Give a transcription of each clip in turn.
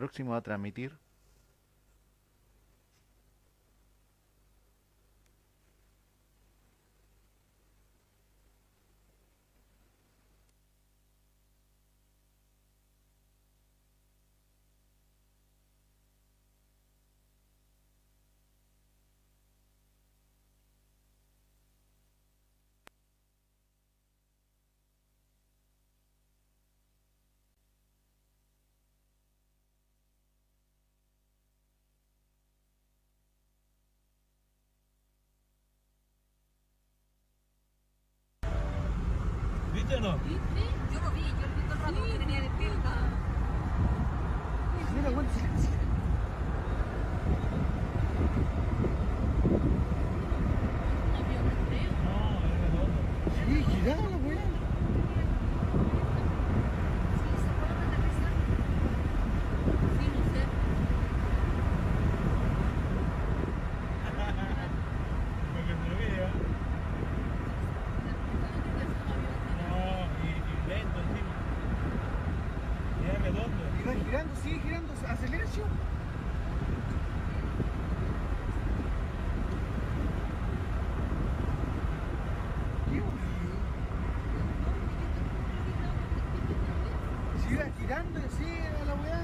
Próximo a transmitir. ¿Viste o no? ¿Viste? Yo lo vi todo el rato que tenía despierta. Mira, aguanta silencio. Un avión, creo. No, es redondo. Sí, giraba la weá. Sí, se puede aterrizar. Sí, no sé. Porque te lo vi, ¿eh? No, y lento encima. Y es redondo. Y va girando, sigue girando, aceleración. Qué aburrido. Sigue girando, sigue a la weá.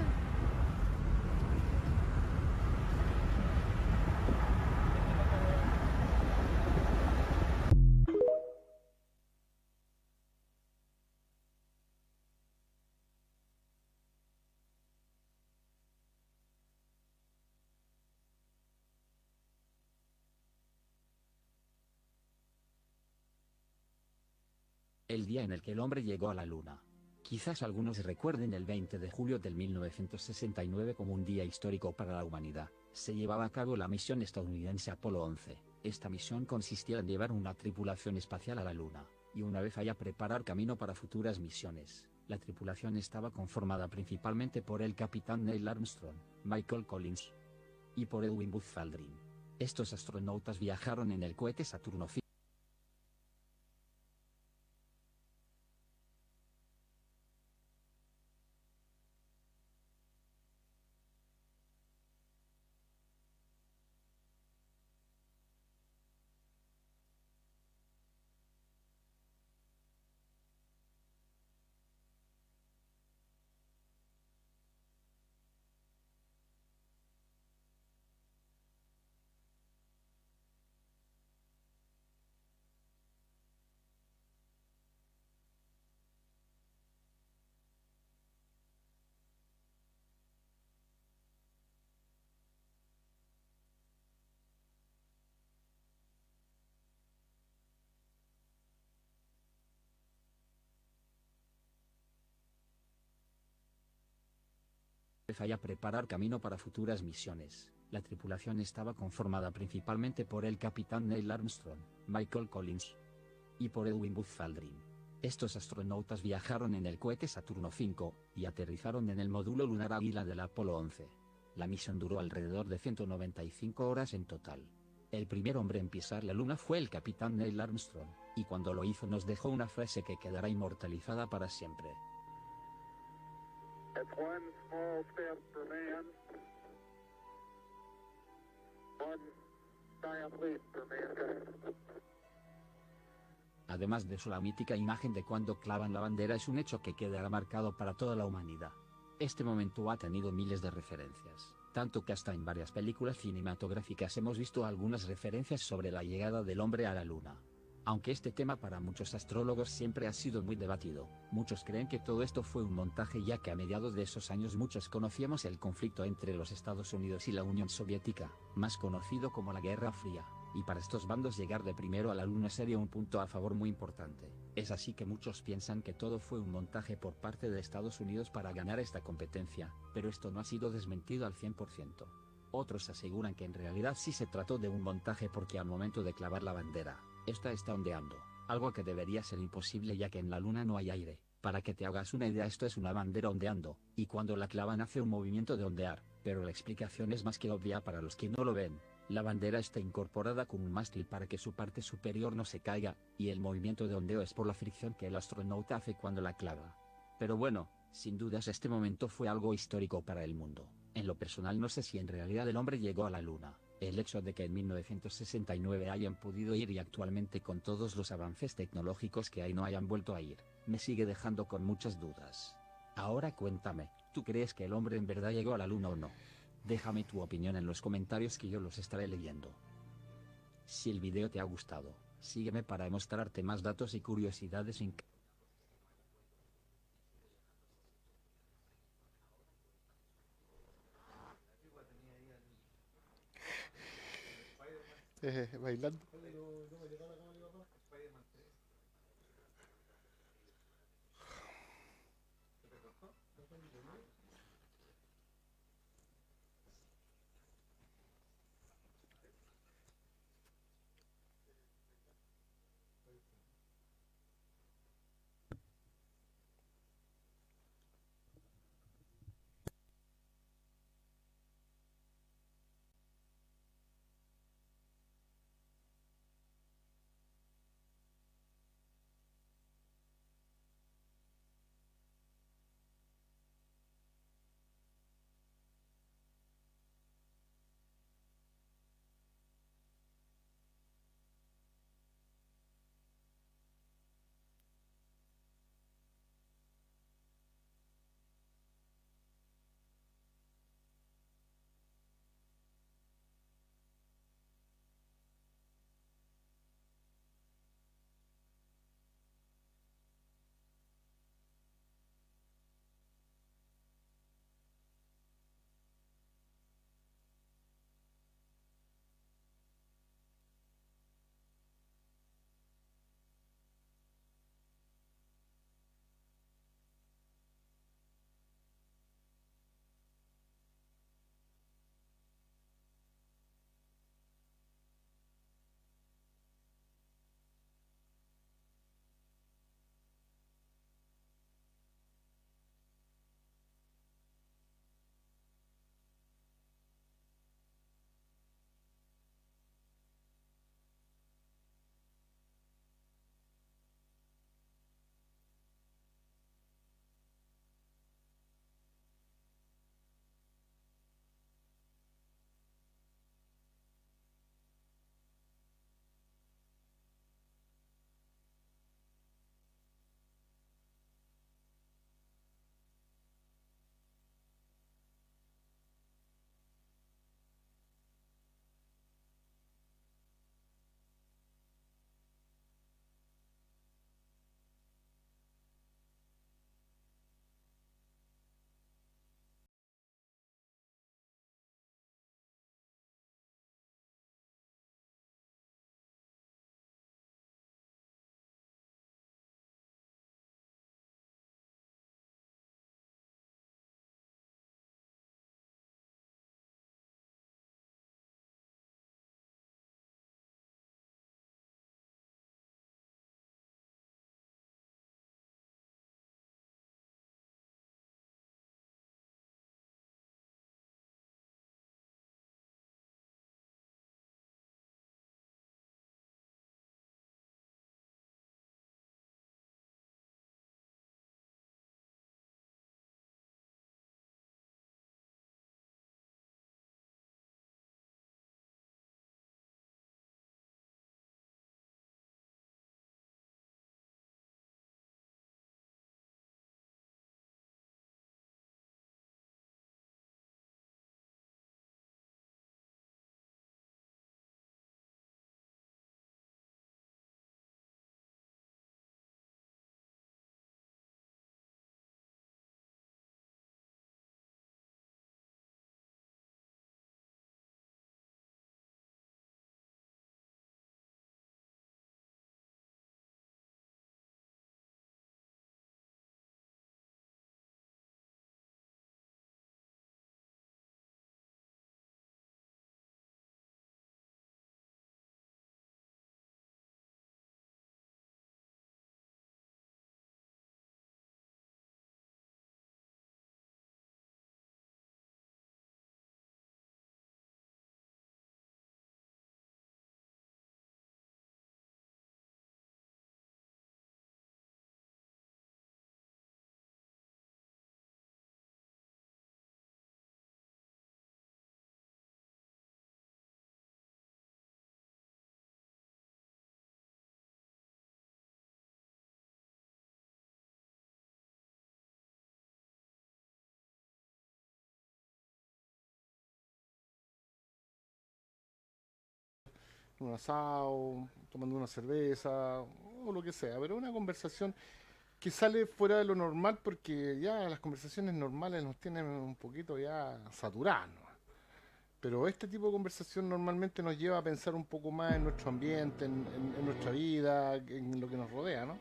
El día en el que el hombre llegó a la Luna. Quizás algunos recuerden el 20 de julio del 1969 como un día histórico para la humanidad. Se llevaba a cabo la misión estadounidense Apolo 11. Esta misión consistía en llevar una tripulación espacial a la Luna, y una vez allá preparar camino para futuras misiones. La tripulación estaba conformada principalmente por el capitán Neil Armstrong, Michael Collins y por Edwin Buzz Aldrin. Estos astronautas viajaron en el cohete Saturno V. Falla preparar camino para futuras misiones. La tripulación estaba conformada principalmente por el capitán Neil Armstrong, Michael Collins y por Edwin Buzz Aldrin. Estos astronautas viajaron en el cohete Saturno V y aterrizaron en el módulo lunar Águila del Apolo 11. La misión duró alrededor de 195 horas en total. El primer hombre en pisar la Luna fue el capitán Neil Armstrong, y cuando lo hizo nos dejó una frase que quedará inmortalizada para siempre. It's one small step for man, one giant leap for mankind. Además de eso, la mítica imagen de cuando clavan la bandera es un hecho que quedará marcado para toda la humanidad. Este momento ha tenido miles de referencias, tanto que hasta en varias películas cinematográficas hemos visto algunas referencias sobre la llegada del hombre a la Luna. Aunque este tema para muchos astrólogos siempre ha sido muy debatido, muchos creen que todo esto fue un montaje, ya que a mediados de esos años muchos conocíamos el conflicto entre los Estados Unidos y la Unión Soviética, más conocido como la Guerra Fría, y para estos bandos llegar de primero a la Luna sería un punto a favor muy importante. Es así que muchos piensan que todo fue un montaje por parte de Estados Unidos para ganar esta competencia, pero esto no ha sido desmentido al 100%. Otros aseguran que en realidad sí se trató de un montaje, porque al momento de clavar la bandera, esta está ondeando, algo que debería ser imposible ya que en la Luna no hay aire. Para que te hagas una idea, esto es una bandera ondeando, y cuando la clavan hace un movimiento de ondear, pero la explicación es más que obvia para los que no lo ven. La bandera está incorporada con un mástil para que su parte superior no se caiga, y el movimiento de ondeo es por la fricción que el astronauta hace cuando la clava. Pero bueno, Sin dudas este momento fue algo histórico para el mundo. En lo personal no sé si en realidad el hombre llegó a la luna. El hecho de que en 1969 hayan podido ir y actualmente con todos los avances tecnológicos que hay no hayan vuelto a ir, me sigue dejando con muchas dudas. Ahora cuéntame, ¿tú crees que el hombre en verdad llegó a la luna o no? Déjame tu opinión en los comentarios que yo los estaré leyendo. Si el video te ha gustado, sígueme para mostrarte más datos y curiosidades Bailando. un asado, tomando una cerveza o lo que sea, pero una conversación que sale fuera de lo normal porque ya las conversaciones normales nos tienen un poquito ya saturados, ¿no? Pero este tipo de conversación normalmente nos lleva a pensar un poco más en nuestro ambiente, en nuestra vida, en lo que nos rodea, ¿no?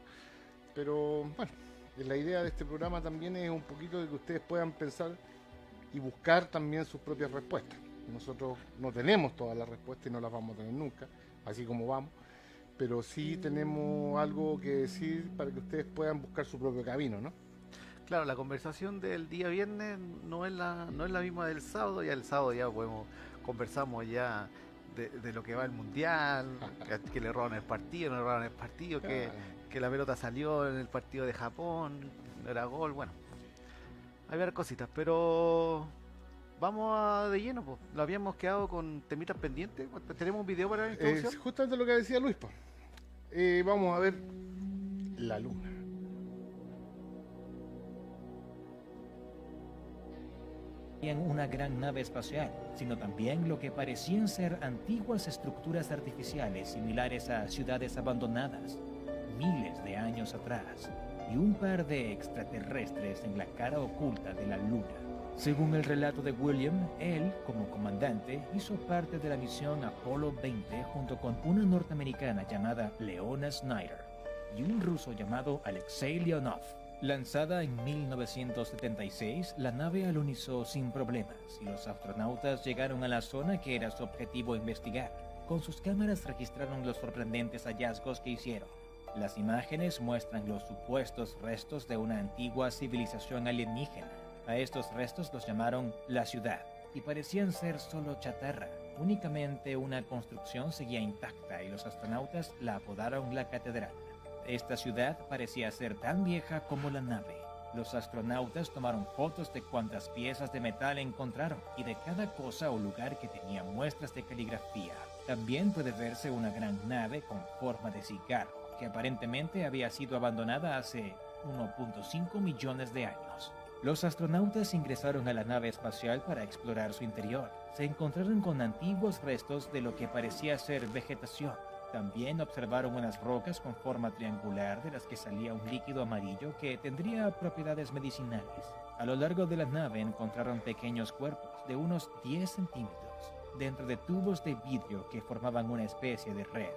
Pero bueno, la idea de este programa también es un poquito de que ustedes puedan pensar y buscar también sus propias respuestas. Nosotros no tenemos todas las respuestas y no las vamos a tener nunca, así como vamos, pero sí tenemos algo que decir para que ustedes puedan buscar su propio camino, ¿no? Claro, la conversación del día viernes no es la misma del sábado. Ya el sábado ya conversamos ya de lo que va el mundial, que le roban el partido, no le roban el partido, Claro. que la pelota salió en el partido de Japón, no era gol, bueno. Hay varias cositas, pero vamos de lleno, pues. Lo habíamos quedado con temitas pendientes. ¿Tenemos un video para la introducción? Es justamente lo que decía Luis, pues. Vamos a ver la luna. En una gran nave espacial, sino también lo que parecían ser antiguas estructuras artificiales similares a ciudades abandonadas, miles de años atrás, y un par de extraterrestres en la cara oculta de la Luna. Según el relato de William, él, como comandante, hizo parte de la misión Apolo 20 junto con una norteamericana llamada Leona Snyder y un ruso llamado Alexei Leonov. Lanzada en 1976, la nave alunizó sin problemas y los astronautas llegaron a la zona que era su objetivo investigar. Con sus cámaras registraron los sorprendentes hallazgos que hicieron. Las imágenes muestran los supuestos restos de una antigua civilización alienígena. A estos restos los llamaron la ciudad y parecían ser solo chatarra. Únicamente una construcción seguía intacta y los astronautas la apodaron la catedral. Esta ciudad parecía ser tan vieja como la nave. Los astronautas tomaron fotos de cuantas piezas de metal encontraron y de cada cosa o lugar que tenía muestras de caligrafía. También puede verse una gran nave con forma de cigarro, que aparentemente había sido abandonada hace 1.5 millones de años. Los astronautas ingresaron a la nave espacial para explorar su interior. Se encontraron con antiguos restos de lo que parecía ser vegetación. También observaron unas rocas con forma triangular de las que salía un líquido amarillo que tendría propiedades medicinales. A lo largo de la nave encontraron pequeños cuerpos de unos 10 centímetros dentro de tubos de vidrio que formaban una especie de red.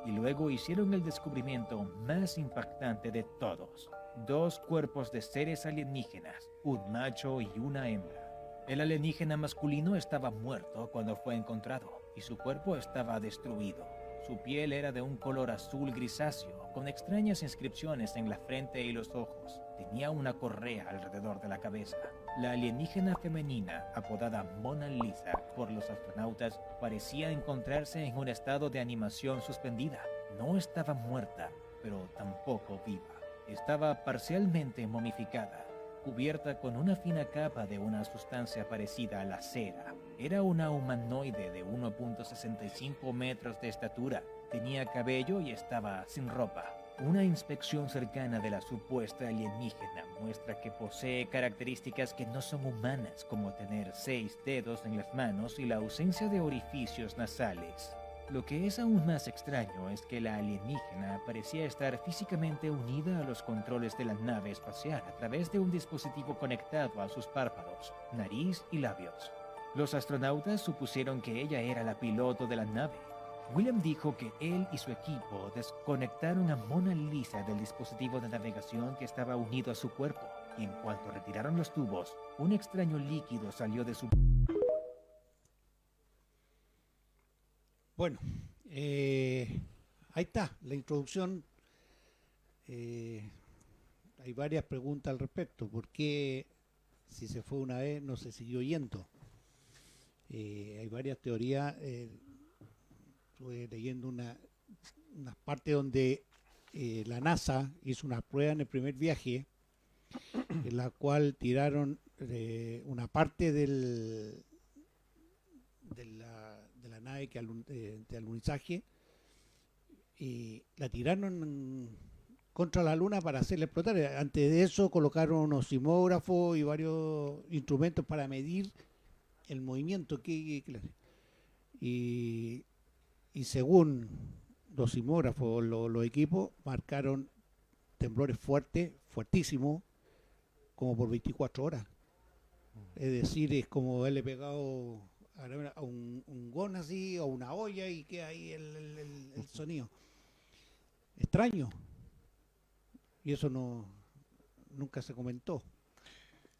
Y luego hicieron el descubrimiento más impactante de todos: 2 cuerpos de seres alienígenas, un macho y una hembra. El alienígena masculino estaba muerto cuando fue encontrado y su cuerpo estaba destruido. Su piel era de un color azul grisáceo, con extrañas inscripciones en la frente y los ojos. Tenía una correa alrededor de la cabeza. La alienígena femenina, apodada Mona Lisa por los astronautas, parecía encontrarse en un estado de animación suspendida. No estaba muerta, pero tampoco viva. Estaba parcialmente momificada, cubierta con una fina capa de una sustancia parecida a la cera. Era una humanoide de 1.65 metros de estatura. Tenía cabello y estaba sin ropa. Una inspección cercana de la supuesta alienígena muestra que posee características que no son humanas, como tener 6 dedos en las manos y la ausencia de orificios nasales. Lo que es aún más extraño es que la alienígena parecía estar físicamente unida a los controles de la nave espacial a través de un dispositivo conectado a sus párpados, nariz y labios. Los astronautas supusieron que ella era la piloto de la nave. William dijo que él y su equipo desconectaron a Mona Lisa del dispositivo de navegación que estaba unido a su cuerpo, y en cuanto retiraron los tubos, un extraño líquido salió de su... Bueno, ahí está la introducción. Hay varias preguntas al respecto. ¿Por qué, si se fue una vez, no se siguió yendo? Hay varias teorías. Estuve leyendo una parte donde la NASA hizo una prueba en el primer viaje, en la cual tiraron una parte de la nave de alunizaje y la tiraron contra la luna para hacerla explotar. Antes de eso colocaron unos sismógrafos y varios instrumentos para medir el movimiento y y según los sismógrafos, los equipos marcaron temblores fuertes, fuertísimos, como por 24 horas. Es decir, es como haberle pegado a un gon así, o una olla, y queda ahí el sonido. Extraño. Y eso nunca se comentó.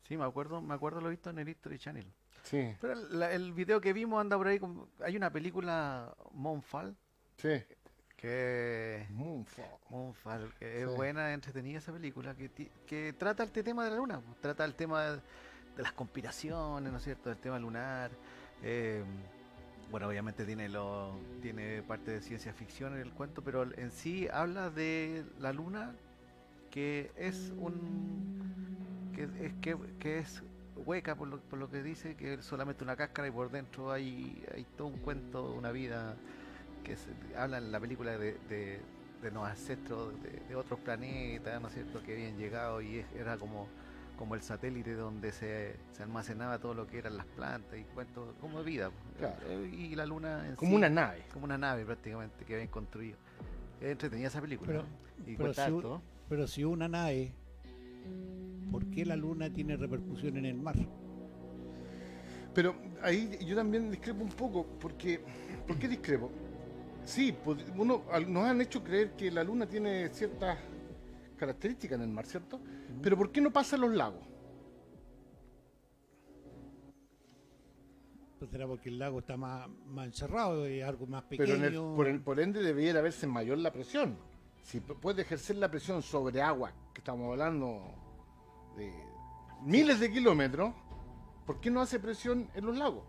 Sí, me acuerdo lo he visto en el History Channel. Sí, Pero el video que vimos anda por ahí, hay una película, Moonfall, sí. que Moonfall. que es Sí. buena, entretenida esa película, que trata este tema de la luna, pues, trata el tema de las conspiraciones, ¿no es cierto?, del tema lunar. Bueno, obviamente tiene parte de ciencia ficción en el cuento, pero en sí habla de la luna, que es que es hueca, por lo que dice, que es solamente una cáscara, y por dentro hay todo un cuento, una vida que habla en la película de los ancestros de otros planetas, ¿no es cierto?, que habían llegado, y era como el satélite donde se almacenaba todo lo que eran las plantas y cuentos como de vida. Claro. Y la luna en Como sí, una nave. como una nave prácticamente que habían construido. Es entretenida esa película. Pero- Y pero cuenta si harto, ¿no? Pero si una nave, ¿por qué la luna tiene repercusión en el mar? Pero ahí yo también discrepo un poco, porque ¿por qué discrepo? Sí, nos han hecho creer que la luna tiene ciertas características en el mar, ¿cierto? Pero ¿por qué no pasa en los lagos? Pues será porque el lago está más encerrado, es algo más Pero pequeño. por ende debiera verse mayor la presión. Si puede ejercer la presión sobre agua, que estamos hablando de miles de kilómetros, ¿por qué no hace presión en los lagos?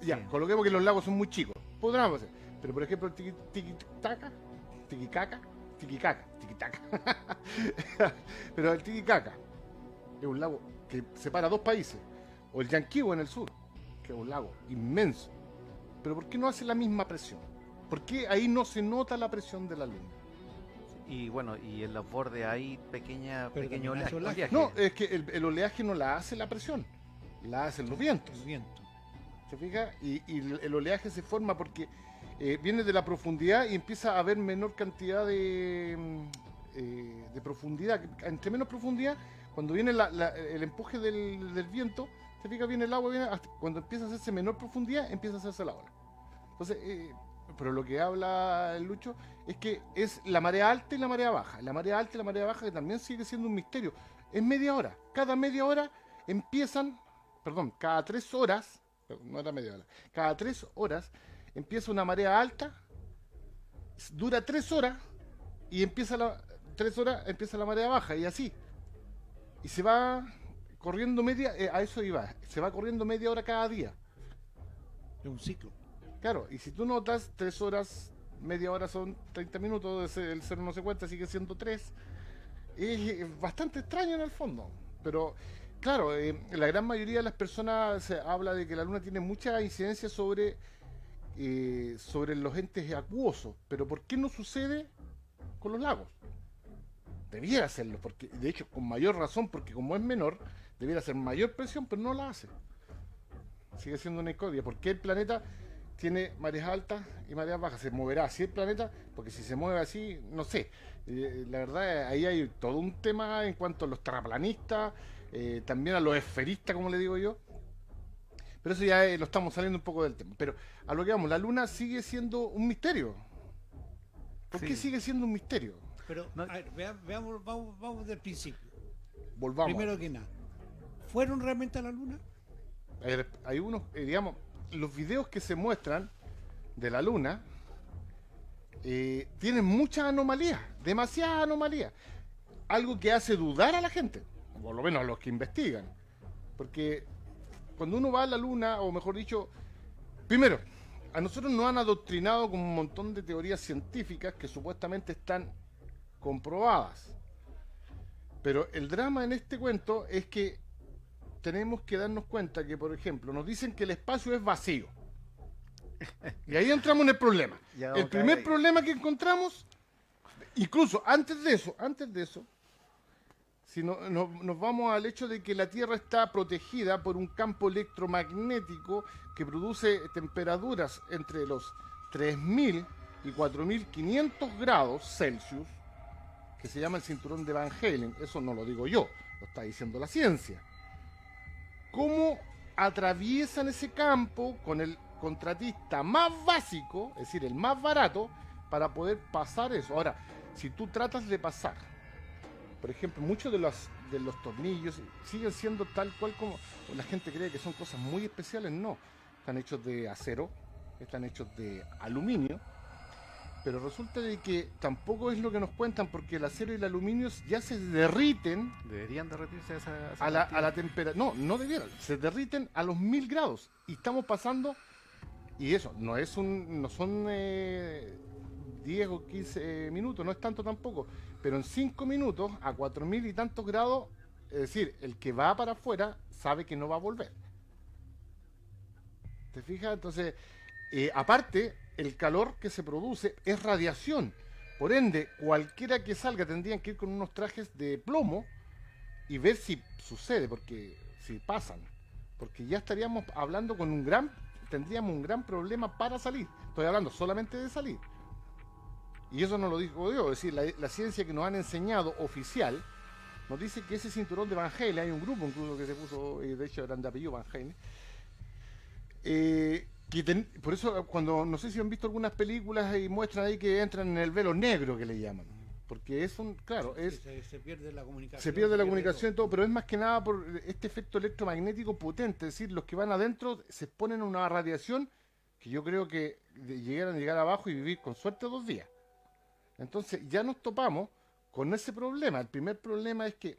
Ya, Sí. coloquemos que los lagos son muy chicos. Podríamos hacer. Pero por ejemplo el tiquitaca, tiquicaca. Pero el Titicaca es un lago que separa dos países. O el Yanquihue en el sur, que es un lago inmenso. Pero ¿por qué no hace la misma presión? ¿Por qué ahí no se nota la presión de la luna? Y bueno, y en los bordes hay Pero pequeño también hace oleaje. No, es que el oleaje no la hace la presión, la hacen los vientos. El viento. ¿Se fija? Y el oleaje se forma porque viene de la profundidad y empieza a haber menor cantidad de profundidad. Entre menos profundidad, cuando viene el empuje del viento, se fija, viene el agua, cuando empieza a hacerse menor profundidad, empieza a hacerse la ola. Entonces, pero lo que habla el Lucho es que es la marea alta y la marea baja. La marea alta y la marea baja, que también sigue siendo un misterio. Es media hora. Cada media hora cada 3 horas, no era media hora, cada 3 horas empieza una marea alta, dura 3 horas y empieza la marea baja, y así. Y se va corriendo a eso iba, se va corriendo media hora cada día. Es un ciclo. Claro, y si tú notas 3 horas, media hora son 30 minutos, el cero no se cuenta, sigue siendo 3. Es bastante extraño en el fondo. Pero, claro, la gran mayoría de las personas se habla de que la luna tiene mucha incidencia sobre los entes acuosos. Pero ¿por qué no sucede con los lagos? Debiera hacerlo, porque de hecho, con mayor razón, porque como es menor, debiera hacer mayor presión, pero no la hace. Sigue siendo una incógnita. ¿Por qué el planeta tiene mareas altas y mareas bajas? ¿Se moverá así el planeta? Porque si se mueve así, no sé. La verdad, ahí hay todo un tema en cuanto a los terraplanistas, también a los esferistas, como le digo yo. Pero eso ya lo estamos saliendo un poco del tema. Pero a lo que vamos, la luna sigue siendo un misterio. ¿Por qué Sí. sigue siendo un misterio? Pero, No. a ver, vamos del principio. Volvamos. Primero que nada, ¿fueron realmente a la luna? Hay unos, digamos, los videos que se muestran de la luna tienen muchas anomalías, demasiadas anomalías. Algo que hace dudar a la gente, por lo menos a los que investigan. Porque cuando uno va a la luna, o mejor dicho, primero, a nosotros nos han adoctrinado con un montón de teorías científicas que supuestamente están comprobadas. Pero el drama en este cuento es que tenemos que darnos cuenta que, por ejemplo, nos dicen que el espacio es vacío. Y ahí entramos en el problema. Ya vamos El primer a caer. Si nos vamos al hecho de que la Tierra está protegida por un campo electromagnético que produce temperaturas entre los 3000 y 4500 grados Celsius, que se llama el cinturón de Van Halen. Eso no lo digo yo, lo está diciendo la ciencia. ¿Cómo atraviesan ese campo con el contratista más básico, es decir, el más barato, para poder pasar eso? Ahora, si tú tratas de pasar, por ejemplo, muchos de los tornillos siguen siendo tal cual como la gente cree que son cosas muy especiales. No, están hechos de acero, están hechos de aluminio, pero resulta de que tampoco es lo que nos cuentan, porque el acero y el aluminio ya se derriten. Deberían derretirse a esa a la temperatura. No debieran, se derriten a los 1000 grados y estamos pasando, y eso no son 10 o 15 minutos, no es tanto tampoco, pero en 5 minutos a 4000 y tantos grados, es decir, el que va para afuera sabe que no va a volver. ¿Te fijas? Entonces, aparte, el calor que se produce es radiación. Por ende, cualquiera que salga tendrían que ir con unos trajes de plomo y ver si sucede, porque si pasan. Porque ya estaríamos hablando tendríamos un gran problema para salir. Estoy hablando solamente de salir. Y eso no lo digo yo, es decir, la ciencia que nos han enseñado oficial nos dice que ese cinturón de Van Halen, hay un grupo incluso que se puso, de hecho eran de apellido Van Halen, por eso cuando, no sé si han visto algunas películas y muestran ahí que entran en el velo negro que le llaman, porque es claro, se pierde la comunicación. Se pierde la comunicación y todo, pero es más que nada por este efecto electromagnético potente, es decir, los que van adentro se exponen a una radiación que yo creo que llegaran a llegar abajo y vivir con suerte 2 días. Entonces ya nos topamos con ese problema. El primer problema es que,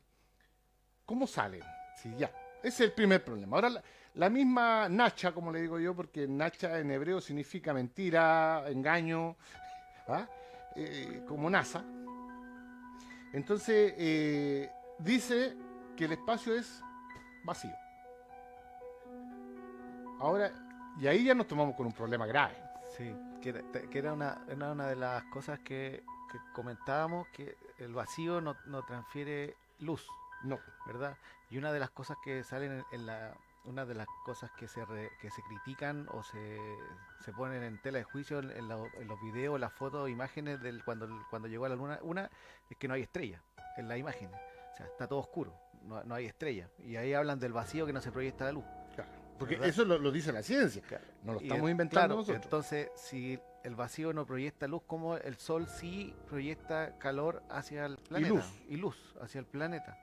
¿cómo salen? Sí, ya, ese es el primer problema. Ahora, la misma Nacha, como le digo yo, porque Nacha en hebreo significa mentira, engaño, ¿ah? Como NASA. Entonces, dice que el espacio es vacío. Ahora, y ahí ya nos tomamos con un problema grave. Sí, que era una de las cosas que comentábamos, que el vacío no transfiere luz, No. ¿verdad? Y una de las cosas que salen una de las cosas que se critican o se ponen en tela de juicio en los videos, las fotos, imágenes cuando llegó a la luna, una es que no hay estrella en las imágenes, o sea, está todo oscuro, no hay estrella, y ahí hablan del vacío que no se proyecta la luz. Claro, porque ¿verdad? eso lo dice la ciencia, Claro. no lo Y estamos inventando claro, nosotros. entonces, si el vacío no proyecta luz, como el sol sí proyecta calor hacia el planeta y luz hacia el planeta.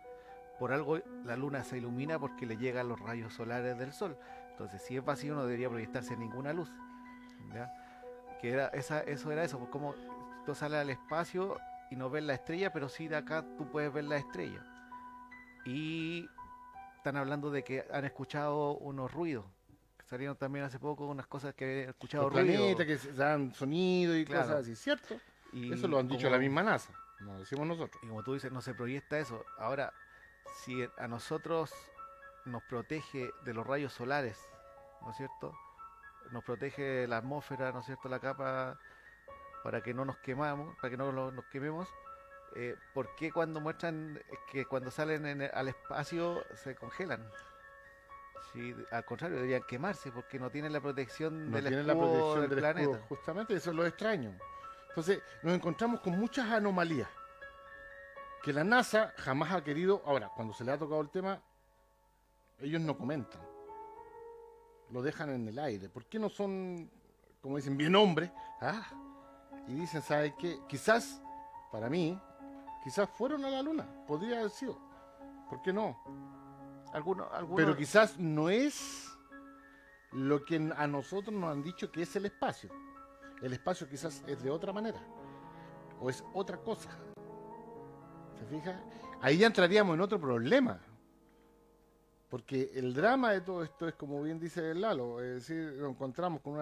Por algo la luna se ilumina porque le llegan los rayos solares del sol. Entonces, si es vacío no debería proyectarse ninguna luz, ¿ya? Eso era eso, pues como tú sales al espacio y no ves la estrella, pero sí de acá tú puedes ver la estrella. Y están hablando de que han escuchado unos ruidos. Salieron también hace poco unas cosas que he escuchado Los ruido. planetas que se dan sonido y Claro. cosas así, ¿cierto? Y Eso lo han dicho como- la misma NASA, no lo decimos nosotros. Y como tú dices, no se proyecta eso. Ahora, si a nosotros nos protege de los rayos solares, ¿no es cierto? Nos protege la atmósfera, ¿no es cierto? La capa para que no nos quemamos, para que no nos quememos. ¿Por qué cuando muestran que cuando salen al espacio se congelan? Si, al contrario, deberían quemarse porque no tienen la protección No del tienen la escudo protección del del planeta. escudo, justamente eso es lo extraño. Entonces, nos encontramos con muchas anomalías que la NASA jamás ha querido. Ahora, cuando se le ha tocado el tema, ellos no comentan, lo dejan en el aire. ¿Por qué no son, como dicen, bien hombres? ¿Ah? Y dicen, ¿sabes qué? Quizás, para mí, quizás fueron a la luna, podría haber sido. ¿Por qué no? Algunos Pero quizás no es lo que a nosotros nos han dicho que es el espacio. El espacio quizás es de otra manera, o es otra cosa. ¿Se fija? Ahí ya entraríamos en otro problema. Porque el drama de todo esto es, como bien dice Lalo, es decir, nos encontramos con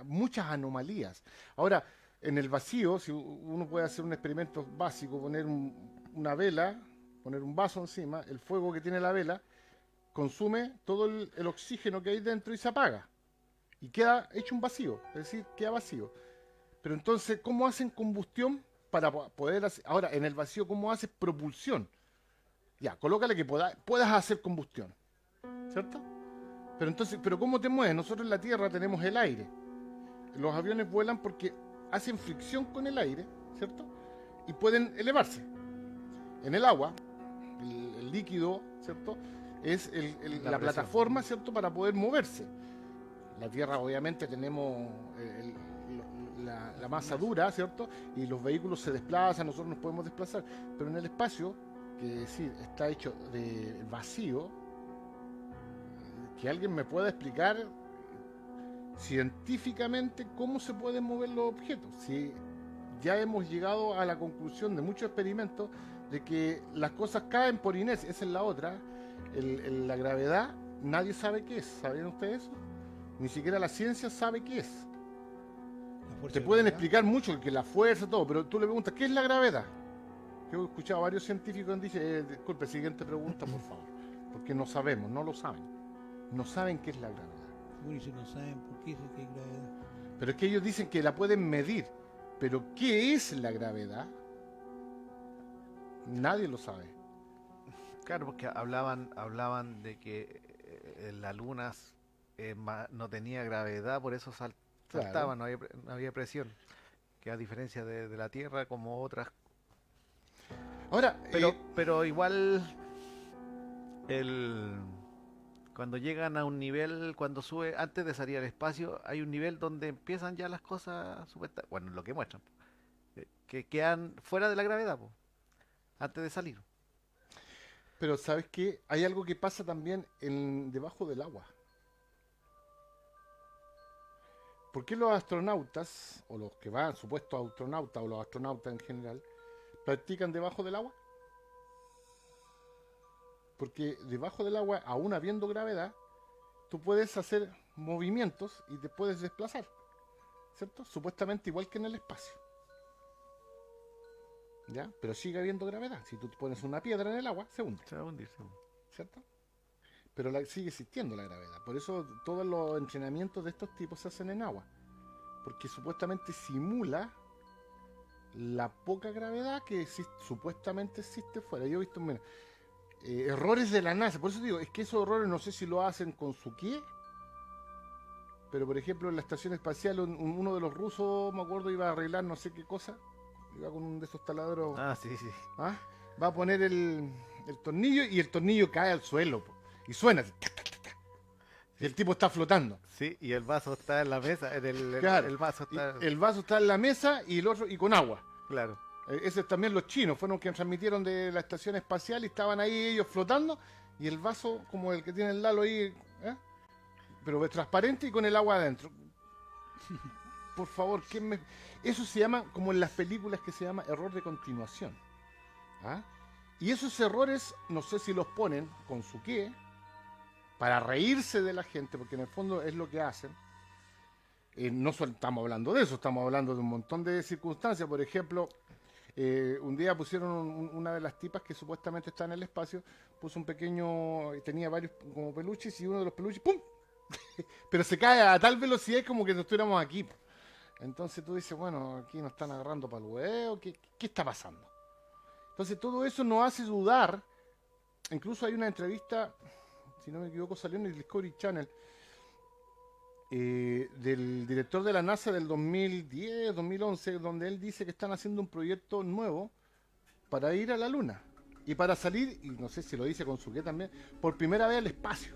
muchas anomalías. Ahora, en el vacío, si uno puede hacer un experimento básico, poner una vela, poner un vaso encima, el fuego que tiene la vela consume todo el oxígeno que hay dentro y se apaga. Y queda hecho un vacío, es decir, queda vacío. Pero entonces, ¿cómo hacen combustión para poder hacer? Ahora, en el vacío, ¿cómo haces propulsión? Es Ya, colócale que puedas hacer combustión, ¿cierto? Pero entonces, ¿pero cómo te mueves? Nosotros en la Tierra tenemos el aire. Los aviones vuelan porque hacen fricción con el aire, ¿cierto? Y pueden elevarse. En el agua, el líquido, ¿cierto? Es la plataforma, ¿cierto? Para poder moverse. La Tierra, obviamente, tenemos la masa dura, ¿cierto? Y los vehículos se desplazan, nosotros nos podemos desplazar. Pero en el espacio, que sí, está hecho de vacío, que alguien me pueda explicar científicamente cómo se pueden mover los objetos. Si ya hemos llegado a la conclusión de muchos experimentos de que las cosas caen por inercia, esa es la otra. La gravedad, nadie sabe qué es. ¿Sabían ustedes eso? Ni siquiera la ciencia sabe qué es. Te pueden explicar mucho que la fuerza, todo, pero tú le preguntas, ¿qué es la gravedad? Yo he escuchado a varios científicos que dicen, disculpe, siguiente pregunta, por favor. Porque no sabemos, no lo saben. No saben qué es la gravedad. Bueno, y si no saben por qué dicen que hay gravedad. Pero es que ellos dicen que la pueden medir. Pero ¿qué es la gravedad? Nadie lo sabe. Claro, porque hablaban de que la luna no tenía gravedad, por eso saltaba, Claro. no había presión. Que a diferencia de la Tierra, como otras. Ahora, Pero igual, cuando llegan a un nivel, cuando sube, antes de salir al espacio, hay un nivel donde empiezan ya las cosas, bueno, lo que muestran, que quedan fuera de la gravedad, po, antes de salir. pero ¿sabes qué? Hay algo que pasa también debajo del agua. ¿Por qué los astronautas, o los que van, supuestos astronautas, o los astronautas en general, practican debajo del agua? Porque debajo del agua, aún habiendo gravedad, tú puedes hacer movimientos y te puedes desplazar, ¿cierto? Supuestamente igual que en el espacio. ¿Ya? Pero sigue habiendo gravedad. Si tú pones una piedra en el agua, se hunde, Se va a hundir, sí. ¿cierto? Pero sigue existiendo la gravedad. Por eso todos los entrenamientos de estos tipos se hacen en agua. Porque supuestamente simula la poca gravedad que supuestamente existe fuera. Yo he visto, mira, errores de la NASA. Por eso digo, es que esos errores no sé si lo hacen con su qué. Pero por ejemplo en la estación espacial uno de los rusos, me acuerdo, iba a arreglar no sé qué cosa. Iba con un de esos taladros. Ah, sí, sí. ¿Ah? Va a poner el tornillo y el tornillo cae al suelo. Po, y suena así, tac, tac, tac, tac. Y el tipo está flotando. Sí, y el vaso está en la mesa, Claro. el vaso está... El vaso está en la mesa y el otro y con agua. Claro. Ese también los chinos fueron quienes transmitieron de la estación espacial y estaban ahí ellos flotando y el vaso como el que tiene el Lalo ahí, ¿eh? Pero es transparente y con el agua adentro. Por favor, eso se llama, como en las películas, que se llama error de continuación. ¿Ah? Y esos errores, no sé si los ponen con su qué, para reírse de la gente, porque en el fondo es lo que hacen. No solo estamos hablando de eso, estamos hablando de un montón de circunstancias. Por ejemplo, un día pusieron una de las tipas que supuestamente está en el espacio, puso un pequeño, tenía varios como peluches, y uno de los peluches, ¡pum! Pero se cae a tal velocidad como que no estuviéramos aquí. Entonces tú dices, bueno, aquí nos están agarrando para el huevo, ¿qué está pasando? Entonces todo eso nos hace dudar. Incluso hay una entrevista, si no me equivoco, salió en el Discovery Channel, del director de la NASA del 2010, 2011, donde él dice que están haciendo un proyecto nuevo para ir a la Luna y para salir, y no sé si lo dice con su qué también, por primera vez al espacio.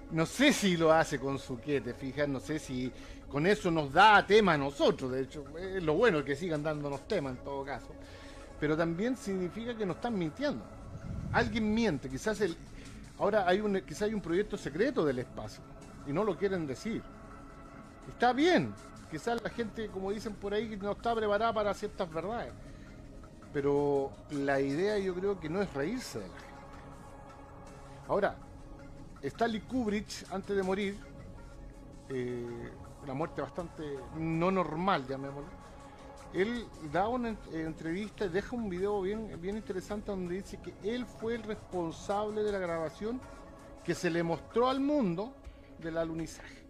No sé si lo hace con su qué, te fijas, no sé si con eso nos da tema a nosotros. De hecho, es lo bueno que sigan dándonos tema en todo caso, pero también significa que nos están mintiendo. Alguien miente, quizás ahora quizás hay un proyecto secreto del espacio y no lo quieren decir. Está bien, quizás la gente, como dicen por ahí, no está preparada para ciertas verdades, pero la idea yo creo que no es reírse de la gente. Ahora, Stanley Kubrick, antes de morir, una muerte bastante no normal, llamémoslo, él da una entrevista y deja un video bien interesante donde dice que él fue el responsable de la grabación que se le mostró al mundo del alunizaje.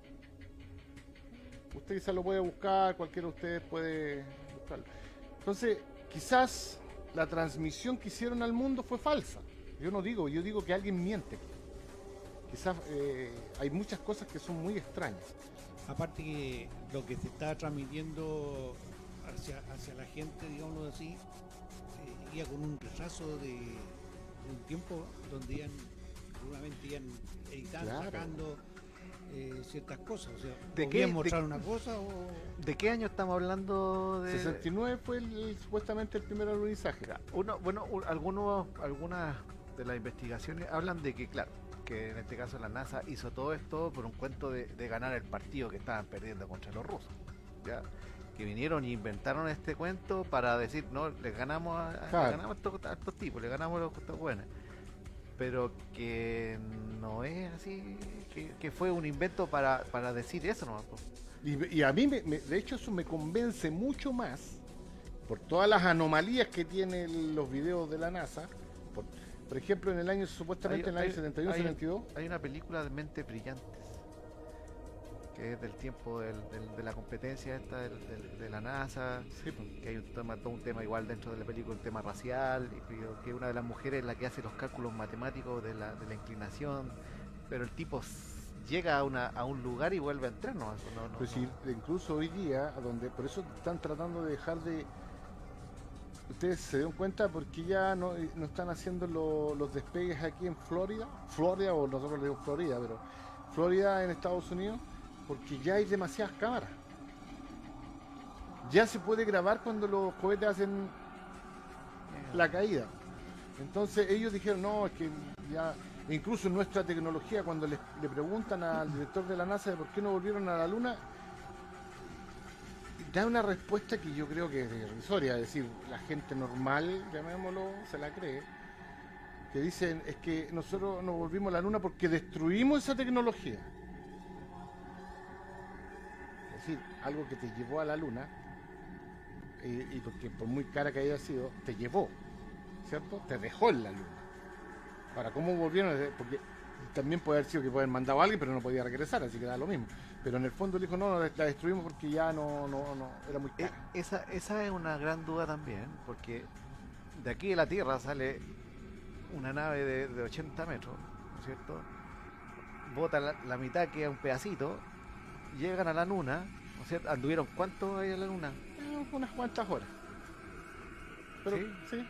Usted quizás lo puede buscar, cualquiera de ustedes puede buscarlo. Entonces, quizás la transmisión que hicieron al mundo fue falsa. Yo digo que alguien miente. Quizás hay muchas cosas que son muy extrañas. Aparte que lo que se está transmitiendo hacia la gente, digámoslo así, iba con un retraso de un tiempo donde iban, seguramente iban editando, Claro. sacando ciertas cosas. O sea, ¿De o qué- bien de- mostrar una cosa o... ¿De qué año estamos hablando? 69 fue supuestamente el primer alunizaje. Algunas de las investigaciones hablan de que, claro, que en este caso la NASA hizo todo esto por un cuento de ganar el partido que estaban perdiendo contra los rusos. ¿Ya? Que vinieron y inventaron este cuento para decir, no, les ganamos Claro. les ganamos a estos tipos, les ganamos a estos buenos. Pero que no es así, que fue un invento para decir eso nomás, po. Y a mí, de hecho, eso me convence mucho más por todas las anomalías que tienen los videos de la NASA. Por ejemplo, en el año, supuestamente en el año 71, 72. Hay una película de Mentes Brillantes, que es del tiempo de la competencia esta de la NASA, Sí, pues. que hay todo un tema igual dentro de la película, un tema racial, y que una de las mujeres es la que hace los cálculos matemáticos de la inclinación, pero el tipo llega a un lugar y vuelve a entrar, ¿no? Pues sí, incluso hoy día, por eso están tratando de dejar de... Ustedes se dieron cuenta porque ya no están haciendo los despegues aquí en Florida, o nosotros le digo Florida, pero Florida en Estados Unidos, porque ya hay demasiadas cámaras. Ya se puede grabar cuando los cohetes hacen la caída. Entonces ellos dijeron, no, es que ya, incluso en nuestra tecnología, cuando le preguntan al director de la NASA de por qué no volvieron a la Luna, da una respuesta que yo creo que es irrisoria, es decir, la gente normal, llamémoslo, se la cree, que dicen, es que nosotros nos volvimos a la Luna porque destruimos esa tecnología. Es decir, algo que te llevó a la Luna, y porque por muy cara que haya sido, te llevó, ¿cierto? Te dejó en la Luna. Ahora, ¿cómo volvieron? Porque también puede haber sido que puede haber mandado a alguien, pero no podía regresar, así que da lo mismo. Pero en el fondo le dijo, no, la destruimos porque ya no era muy cara. Esa es una gran duda también, porque de aquí de la Tierra sale una nave de 80 metros, ¿no es cierto? Bota la mitad, que es un pedacito, llegan a la Luna, ¿no es cierto? ¿Anduvieron cuánto ahí en la Luna? Unas cuantas horas. Pero sí.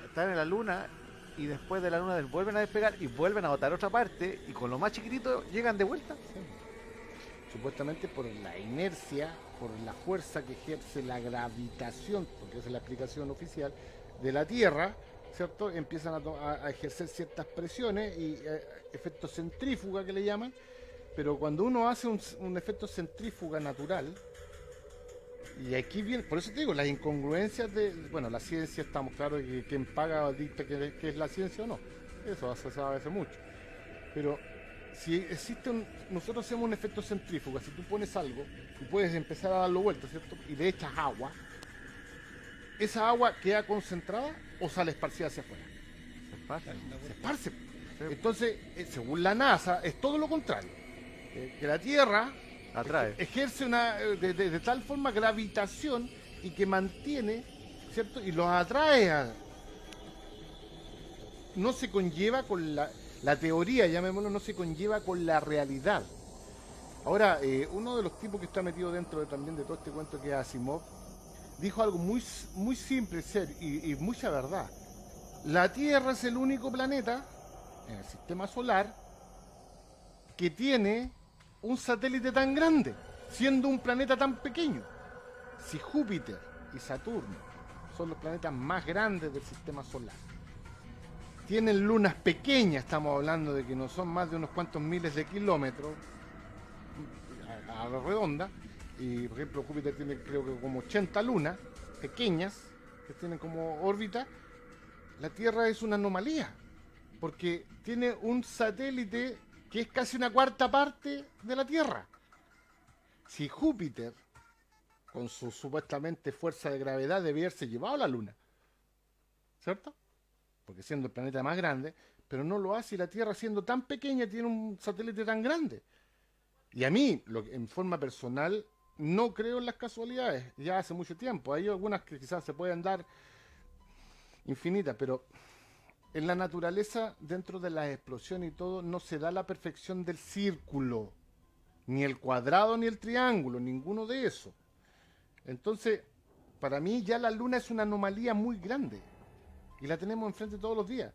Están en la Luna y después de la Luna vuelven a despegar y vuelven a botar otra parte, y con lo más chiquitito llegan de vuelta. Sí. Supuestamente por la inercia, por la fuerza que ejerce la gravitación, porque esa es la explicación oficial, de la Tierra, ¿cierto? Empiezan a ejercer ciertas presiones y efecto centrífuga que le llaman, pero cuando uno hace un efecto centrífuga natural, y aquí viene, por eso te digo, las incongruencias bueno, la ciencia, estamos claros que quien paga dicta que es la ciencia o no, eso se sabe hace mucho, pero si existe nosotros hacemos un efecto centrífuga, si tú pones algo y puedes empezar a darlo vuelta, ¿cierto? Y le echas agua, ¿esa agua queda concentrada o sale esparcida hacia afuera? Se esparce. Entonces, según la NASA, es todo lo contrario. Que la Tierra Atrae. ejerce de tal forma gravitación y que mantiene, ¿cierto? Y los atrae no se conlleva con la teoría, llamémoslo, no se conlleva con la realidad. Ahora, uno de los tipos que está metido dentro también de todo este cuento, que es Asimov, dijo algo muy, muy simple, serio, y mucha verdad. La Tierra es el único planeta en el sistema solar que tiene un satélite tan grande, siendo un planeta tan pequeño. Si Júpiter y Saturno son los planetas más grandes del sistema solar, tienen lunas pequeñas, estamos hablando de que no son más de unos cuantos miles de kilómetros a la redonda, y por ejemplo Júpiter tiene creo que como 80 lunas pequeñas que tienen como órbita. La Tierra es una anomalía porque tiene un satélite que es casi una cuarta parte de la Tierra. Si Júpiter, con su supuestamente fuerza de gravedad, debía haberse llevado a la Luna, ¿cierto? Porque siendo el planeta más grande, pero no lo hace, y la Tierra, siendo tan pequeña, tiene un satélite tan grande. Y a mí, en forma personal, no creo en las casualidades, ya hace mucho tiempo. Hay algunas que quizás se pueden dar infinita, pero en la naturaleza, dentro de las explosiones y todo, no se da la perfección del círculo, ni el cuadrado ni el triángulo, ninguno de eso. Entonces, para mí ya la luna es una anomalía muy grande y la tenemos enfrente todos los días.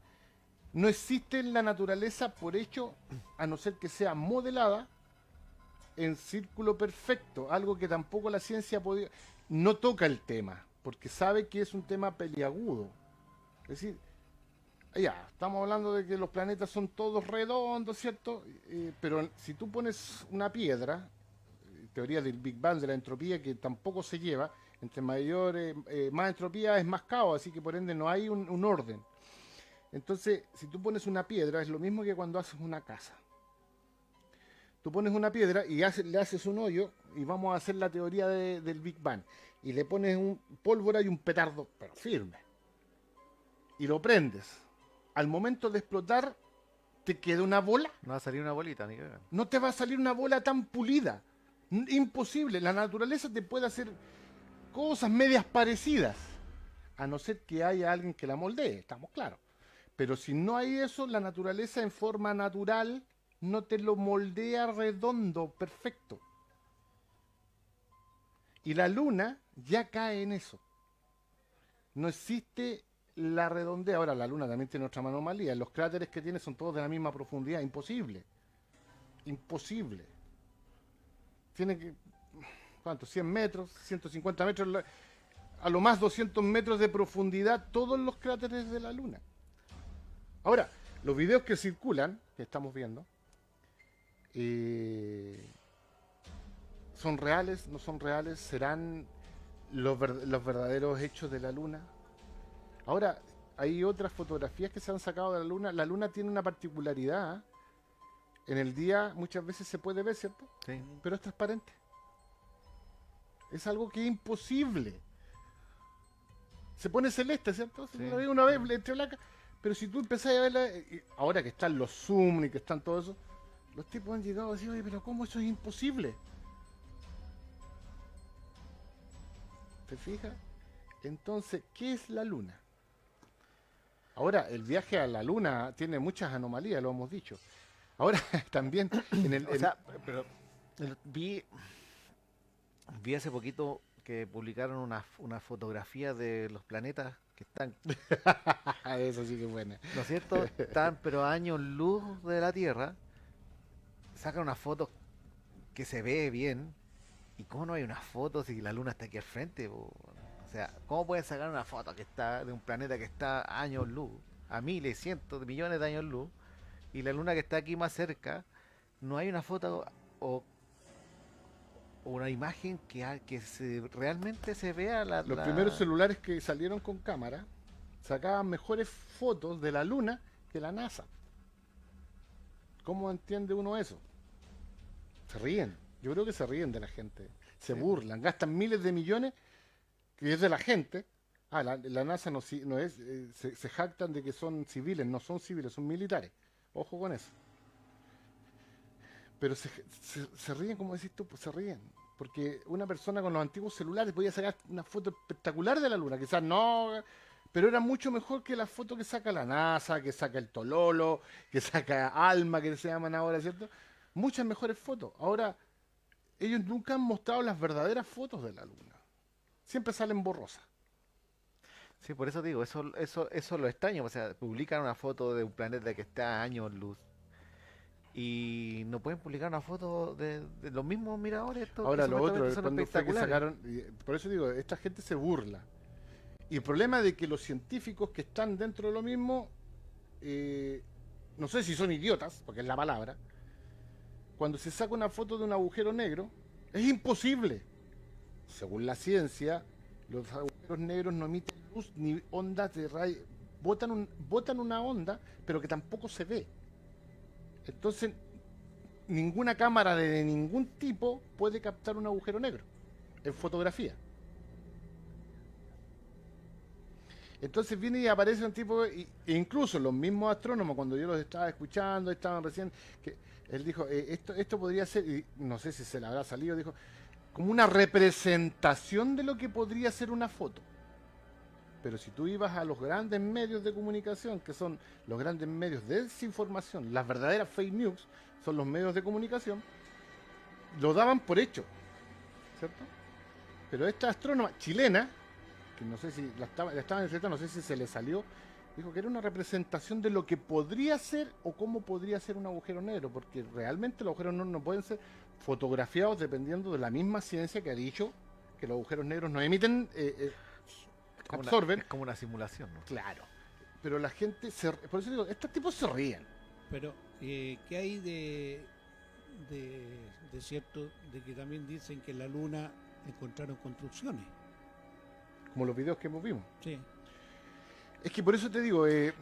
No existe en la naturaleza por hecho, a no ser que sea modelada en círculo perfecto, algo que tampoco la ciencia podía, no toca el tema, porque sabe que es un tema peliagudo. Es decir, ya, estamos hablando de que los planetas son todos redondos, ¿cierto? Pero si tú pones una piedra, teoría del Big Bang, de la entropía, que tampoco se lleva, entre más entropía es más caos, así que por ende no hay un orden. Entonces, si tú pones una piedra, es lo mismo que cuando haces una casa. Tú pones una piedra y le haces un hoyo, y vamos a hacer la teoría del Big Bang, y le pones un pólvora y un petardo, pero firme, y lo prendes. Al momento de explotar, ¿te queda una bola? No va a salir una bolita, ni que... No te va a salir una bola tan pulida. Imposible. La naturaleza te puede hacer cosas medias parecidas, a no ser que haya alguien que la moldee, estamos claros. Pero si no hay eso, la naturaleza en forma natural no te lo moldea redondo, perfecto. Y la luna ya cae en eso. No existe la redondea. Ahora, la luna también tiene otra anomalía. Los cráteres que tiene son todos de la misma profundidad. Imposible. Imposible. Tiene que... ¿Cuánto? 100 metros, 150 metros, a lo más 200 metros de profundidad todos los cráteres de la luna. Ahora, los videos que circulan, que estamos viendo, ¿son reales? ¿No son reales? ¿Serán los verdaderos hechos de la luna? Ahora, hay otras fotografías que se han sacado de la luna. La luna tiene una particularidad. En el día muchas veces se puede ver, ¿cierto? Sí. Pero es transparente. Es algo que es imposible. Se pone celeste, ¿cierto? Se Sí. la ve una vez entre blanca. Pero si tú empezás a verla, ahora que están los zoom y que están todo eso, los tipos han llegado a decir, oye, pero ¿cómo eso es imposible? ¿Te fijas? Entonces, ¿qué es la luna? Ahora, el viaje a la luna tiene muchas anomalías, lo hemos dicho. Ahora, también, vi hace poquito que publicaron una fotografía de los planetas que están, eso sí que es buena. ¿no es cierto? Están pero a años luz de la Tierra. Sacan una foto que se ve bien. ¿Y cómo no hay una foto si la luna está aquí al frente? O sea, ¿cómo pueden sacar una foto que está de un planeta que está a años luz, a miles, cientos de millones de años luz, y la luna que está aquí más cerca? No hay una foto o una imagen que realmente se vea Los primeros celulares que salieron con cámara sacaban mejores fotos de la luna que la NASA. ¿Cómo entiende uno eso? Se ríen. Yo creo que se ríen de la gente. Se burlan. Gastan miles de millones, que es de la gente. La NASA no es... se jactan de que son civiles. No son civiles, son militares. Ojo con eso. Pero se ríen, como decís tú, pues se ríen. Porque una persona con los antiguos celulares podía sacar una foto espectacular de la luna. Quizás no, pero era mucho mejor que la foto que saca la NASA, que saca el Tololo, que saca ALMA, que se llaman ahora, ¿cierto? Muchas mejores fotos. Ahora, ellos nunca han mostrado las verdaderas fotos de la luna. Siempre salen borrosas. Sí, por eso digo, eso lo extraño. O sea, publican una foto de un planeta que está a años luz. Y no pueden publicar una foto de los mismos miradores. Ahora lo otro, son cuando fue que espectaculares. sacaron, por eso digo, esta gente se burla. Y el problema de que los científicos que están dentro de lo mismo, no sé si son idiotas, porque es la palabra, cuando se saca una foto de un agujero negro, es imposible. Según la ciencia, los agujeros negros no emiten luz ni ondas de rayos, botan una onda, pero que tampoco se ve. Entonces, ninguna cámara de ningún tipo puede captar un agujero negro en fotografía. Entonces viene y aparece un tipo, e incluso los mismos astrónomos, cuando yo los estaba escuchando, estaban recién, que él dijo, esto podría ser, y no sé si se le habrá salido, dijo, como una representación de lo que podría ser una foto. Pero si tú ibas a los grandes medios de comunicación, que son los grandes medios de desinformación, las verdaderas fake news, son los medios de comunicación, lo daban por hecho, ¿cierto? Pero esta astrónoma chilena, que no sé si la estaban enfrentando, no sé si se le salió, dijo que era una representación de lo que podría ser o cómo podría ser un agujero negro, porque realmente los agujeros negros no pueden ser fotografiados dependiendo de la misma ciencia que ha dicho que los agujeros negros no emiten, absorben. Es como una simulación, ¿no? Claro. Pero la gente, por eso digo, estos tipos se ríen. Pero, ¿qué hay de cierto de que también dicen que en la Luna encontraron construcciones? Como los videos que hemos vimos. Sí. Es que por eso te digo, Es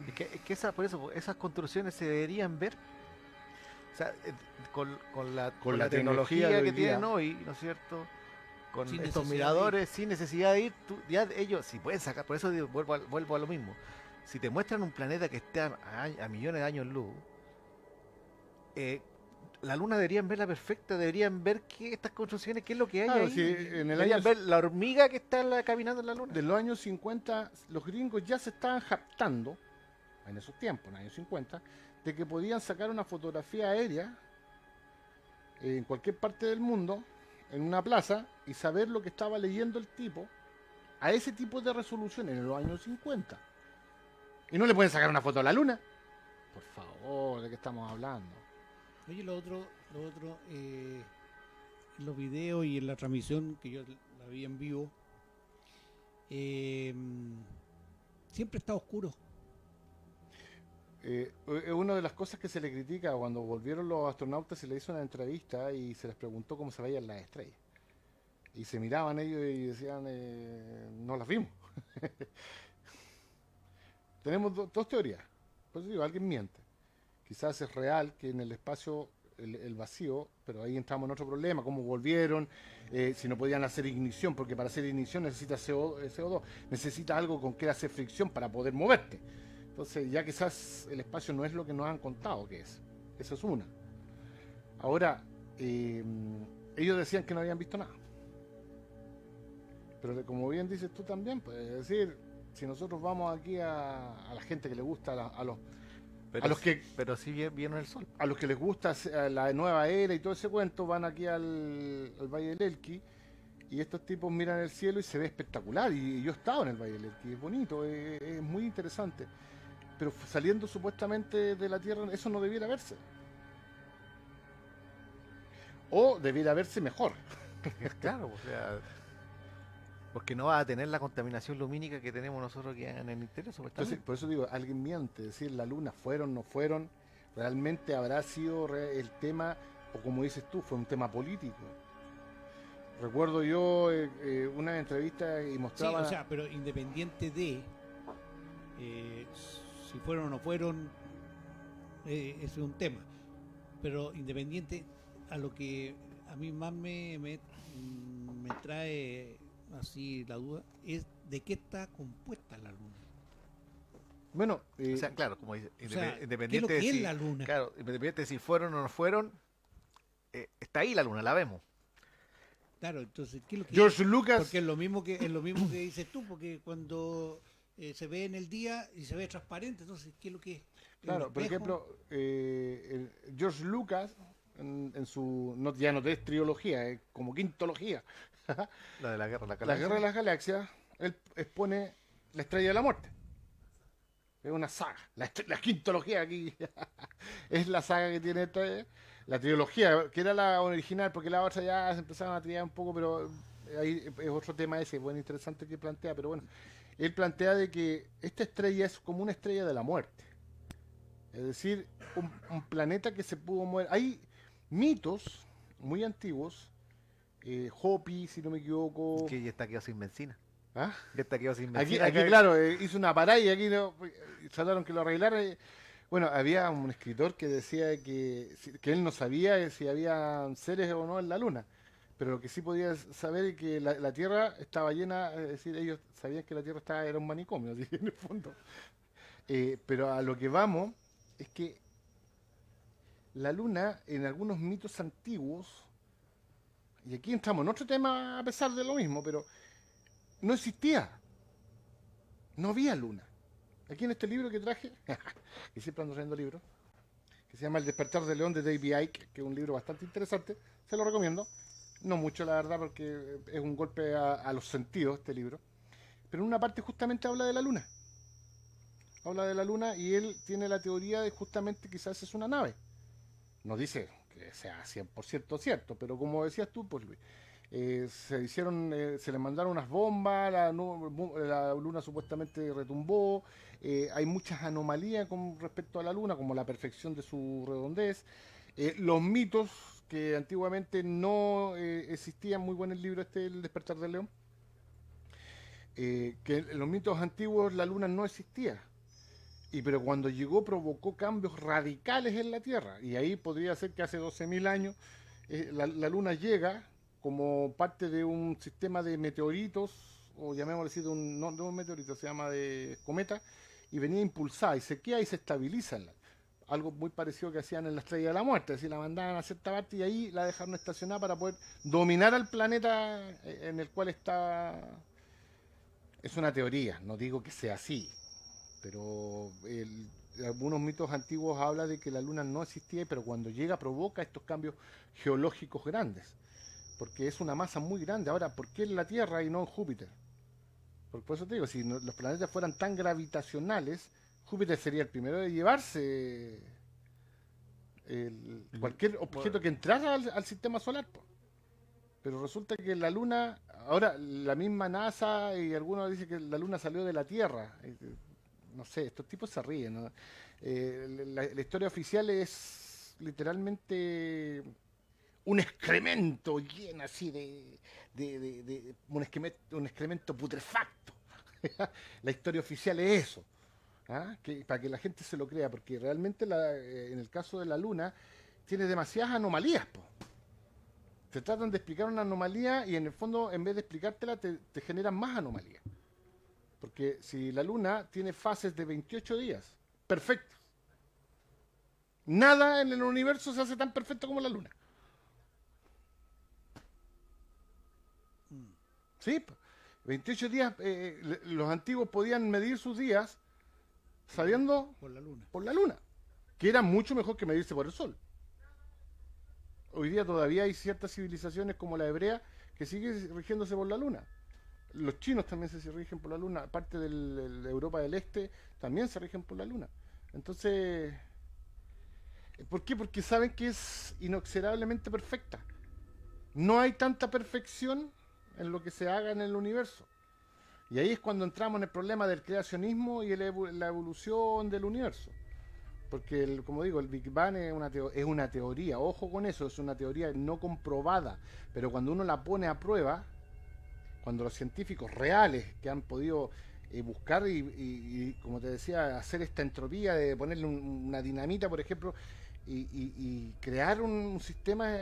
que por eso, esas construcciones se deberían ver, o sea, con la tecnología de hoy que día. tienen hoy, ¿no es cierto? Con Sin estos necesidad miradores, sin necesidad de ir, ya ellos, si pueden sacar, por eso digo, vuelvo a lo mismo. Si te muestran un planeta que esté a millones de años luz, la Luna deberían verla perfecta, deberían ver estas construcciones, qué es lo que hay Claro, ahí. si en el Deberían año- ver la hormiga que está caminando en la Luna. de los años 50, los gringos ya se estaban jactando, en esos tiempos, en los años 50, de que podían sacar una fotografía aérea en cualquier parte del mundo, en una plaza, y saber lo que estaba leyendo el tipo a ese tipo de resolución en los años 50. Y no le pueden sacar una foto a la Luna. Por favor, ¿de qué estamos hablando? Oye, lo otro, en los videos y en la transmisión que yo la vi en vivo, siempre está oscuro. Una de las cosas que se le critica cuando volvieron los astronautas, se le hizo una entrevista y se les preguntó cómo se veían las estrellas. Y se miraban ellos y decían, no las vimos. Tenemos dos teorías. Por eso digo, alguien miente. Quizás es real que en el espacio, el vacío, pero ahí entramos en otro problema, cómo volvieron, si no podían hacer ignición, porque para hacer ignición necesita CO2, necesita algo con que hacer fricción para poder moverte. Entonces ya quizás el espacio no es lo que nos han contado que es. Eso es una. Ahora, ellos decían que no habían visto nada. Pero como bien dices tú también, pues es decir, si nosotros vamos aquí a la gente que le gusta, a los sí vieron el sol. a los que les gusta la nueva era y todo ese cuento, van aquí al Valle del Elqui y estos tipos miran el cielo y se ve espectacular. Y yo he estado en el Valle del Elqui, es bonito, es muy interesante. Pero saliendo supuestamente de la Tierra, eso no debiera verse. O debiera verse mejor. Claro, o sea, porque no va a tener la contaminación lumínica que tenemos nosotros aquí en el interior, supuestamente. Entonces, por eso digo, alguien miente, es decir, la Luna fueron, no fueron, realmente habrá sido el tema, o como dices tú, fue un tema político. Recuerdo yo una entrevista y Sí, mostraba... o sea, pero independiente de si fueron o no fueron, ese es un tema. Pero independiente a lo que a mí más me trae así la duda, es de qué está compuesta la Luna. Bueno, O sea, claro, como dice, O sea, independiente ¿qué es lo de que es si, la Luna? claro, independiente de si fueron o no fueron, está ahí la Luna, la vemos. Claro, entonces, ¿qué es lo que George es? Lucas... Porque es lo mismo que dices tú, porque cuando se ve en el día y se ve transparente, entonces, ¿qué es lo que es? Claro, ¿Un por espejo? ejemplo, George Lucas, en su... ya no es trilogía, es como quintología. La de la guerra de la La galaxia. Guerra de las Galaxias, él expone la Estrella de la Muerte. Es una saga. La quintología aquí es la saga que tiene la trilogía, que era la original, porque la otra ya se empezaron a trillar un poco, pero ahí es otro tema ese, bueno, interesante que plantea, pero bueno. Él plantea de que esta estrella es como una estrella de la muerte. Es decir, un planeta que se pudo mover. Hay mitos muy antiguos, Hopi, si no me equivoco. Que ya está quedado sin benzina. ¿Ah? Ya está quedado sin Aquí, benzina. claro, hizo una parada y aquí no, trataron que lo arreglara. Bueno, había un escritor que decía que él no sabía si había seres o no en la Luna, pero lo que sí podía saber es que la Tierra estaba llena, es decir, ellos sabían que la Tierra era un manicomio, así, en el fondo. Pero a lo que vamos es que la Luna, en algunos mitos antiguos, y aquí entramos en otro tema a pesar de lo mismo, pero no existía. No había luna. Aquí en este libro que traje, y siempre ando trayendo libros, que se llama El despertar del león de David Icke, que es un libro bastante interesante, se lo recomiendo. No mucho, la verdad, porque es un golpe a los sentidos este libro. Pero en una parte justamente habla de la luna. Habla de la luna y él tiene la teoría de justamente quizás es una nave. No dice que sea 100% cierto, pero como decías tú, pues Luis, se le mandaron unas bombas, la luna supuestamente retumbó, hay muchas anomalías con respecto a la luna, como la perfección de su redondez, los mitos que antiguamente no existían, muy bueno el libro este, El despertar del león, que en los mitos antiguos la luna no existía. Pero cuando llegó provocó cambios radicales en la Tierra. Y ahí podría ser que hace 12.000 años la Luna llega como parte de un sistema de meteoritos, o llamémoslo así, no de un meteorito, se llama de cometa, y venía impulsada y se queda y se estabiliza. Algo muy parecido que hacían en la Estrella de la Muerte, es decir, la mandaban a cierta parte y ahí la dejaron estacionada para poder dominar al planeta en el cual está. Es una teoría, no digo que sea así. Pero algunos mitos antiguos hablan de que la luna no existía, pero cuando llega provoca estos cambios geológicos grandes, porque es una masa muy grande. Ahora, ¿por qué en la Tierra y no en Júpiter? Por eso te digo, si los planetas fueran tan gravitacionales, Júpiter sería el primero de llevarse cualquier objeto que entrara al sistema solar. Pero resulta que la luna, ahora la misma NASA y algunos dicen que la luna salió de la Tierra. No sé, estos tipos se ríen, ¿no? La historia oficial es literalmente un excremento lleno así de un excremento putrefacto. La historia oficial es eso, ¿ah? Para que la gente se lo crea, porque realmente en el caso de la luna tiene demasiadas anomalías, po. Te tratan de explicar una anomalía y en el fondo, en vez de explicártela, te generan más anomalías. Porque si la luna tiene fases de 28 días, perfectos. Nada en el universo se hace tan perfecto como la luna. Sí, 28 días, los antiguos podían medir sus días sabiendo por la luna, que era mucho mejor que medirse por el sol. Hoy día todavía hay ciertas civilizaciones como la hebrea que siguen rigiéndose por la luna. Los chinos también se rigen por la luna, parte de Europa del Este también se rigen por la luna. Entonces, ¿por qué? Porque saben que es inexorablemente perfecta. No hay tanta perfección en lo que se haga en el universo. Y ahí es cuando entramos en el problema del creacionismo y la evolución del universo. Porque, como digo, el Big Bang es una teoría, ojo con eso, es una teoría no comprobada, pero cuando uno la pone a prueba, cuando los científicos reales que han podido buscar y, como te decía, hacer esta entropía de ponerle una dinamita, por ejemplo, y crear un sistema,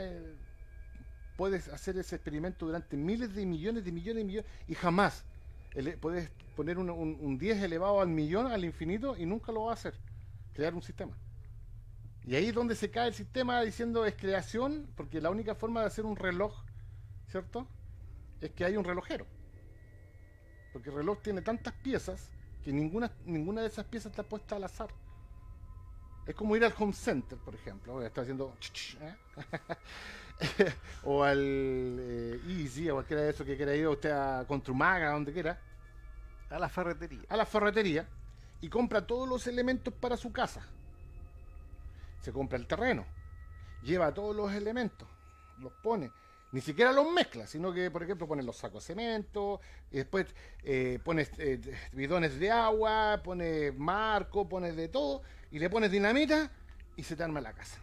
puedes hacer ese experimento durante miles de millones y jamás puedes poner un 10 elevado al millón, al infinito, y nunca lo va a hacer, crear un sistema. Y ahí es donde se cae el sistema diciendo es creación, porque la única forma de hacer un reloj, ¿cierto?, es que hay un relojero, porque el reloj tiene tantas piezas que ninguna de esas piezas está puesta al azar. Es como ir al Home Center, por ejemplo, está haciendo o al Easy, o cualquiera de esos que quiera ir usted a Construmaga, donde quiera, a la ferretería, y compra todos los elementos para su casa. Se compra el terreno, lleva todos los elementos, los pone. Ni siquiera los mezcla, sino que, por ejemplo, pones los sacos de cemento, y después pones bidones de agua, pones marco, pones de todo, y le pones dinamita, y se te arma la casa.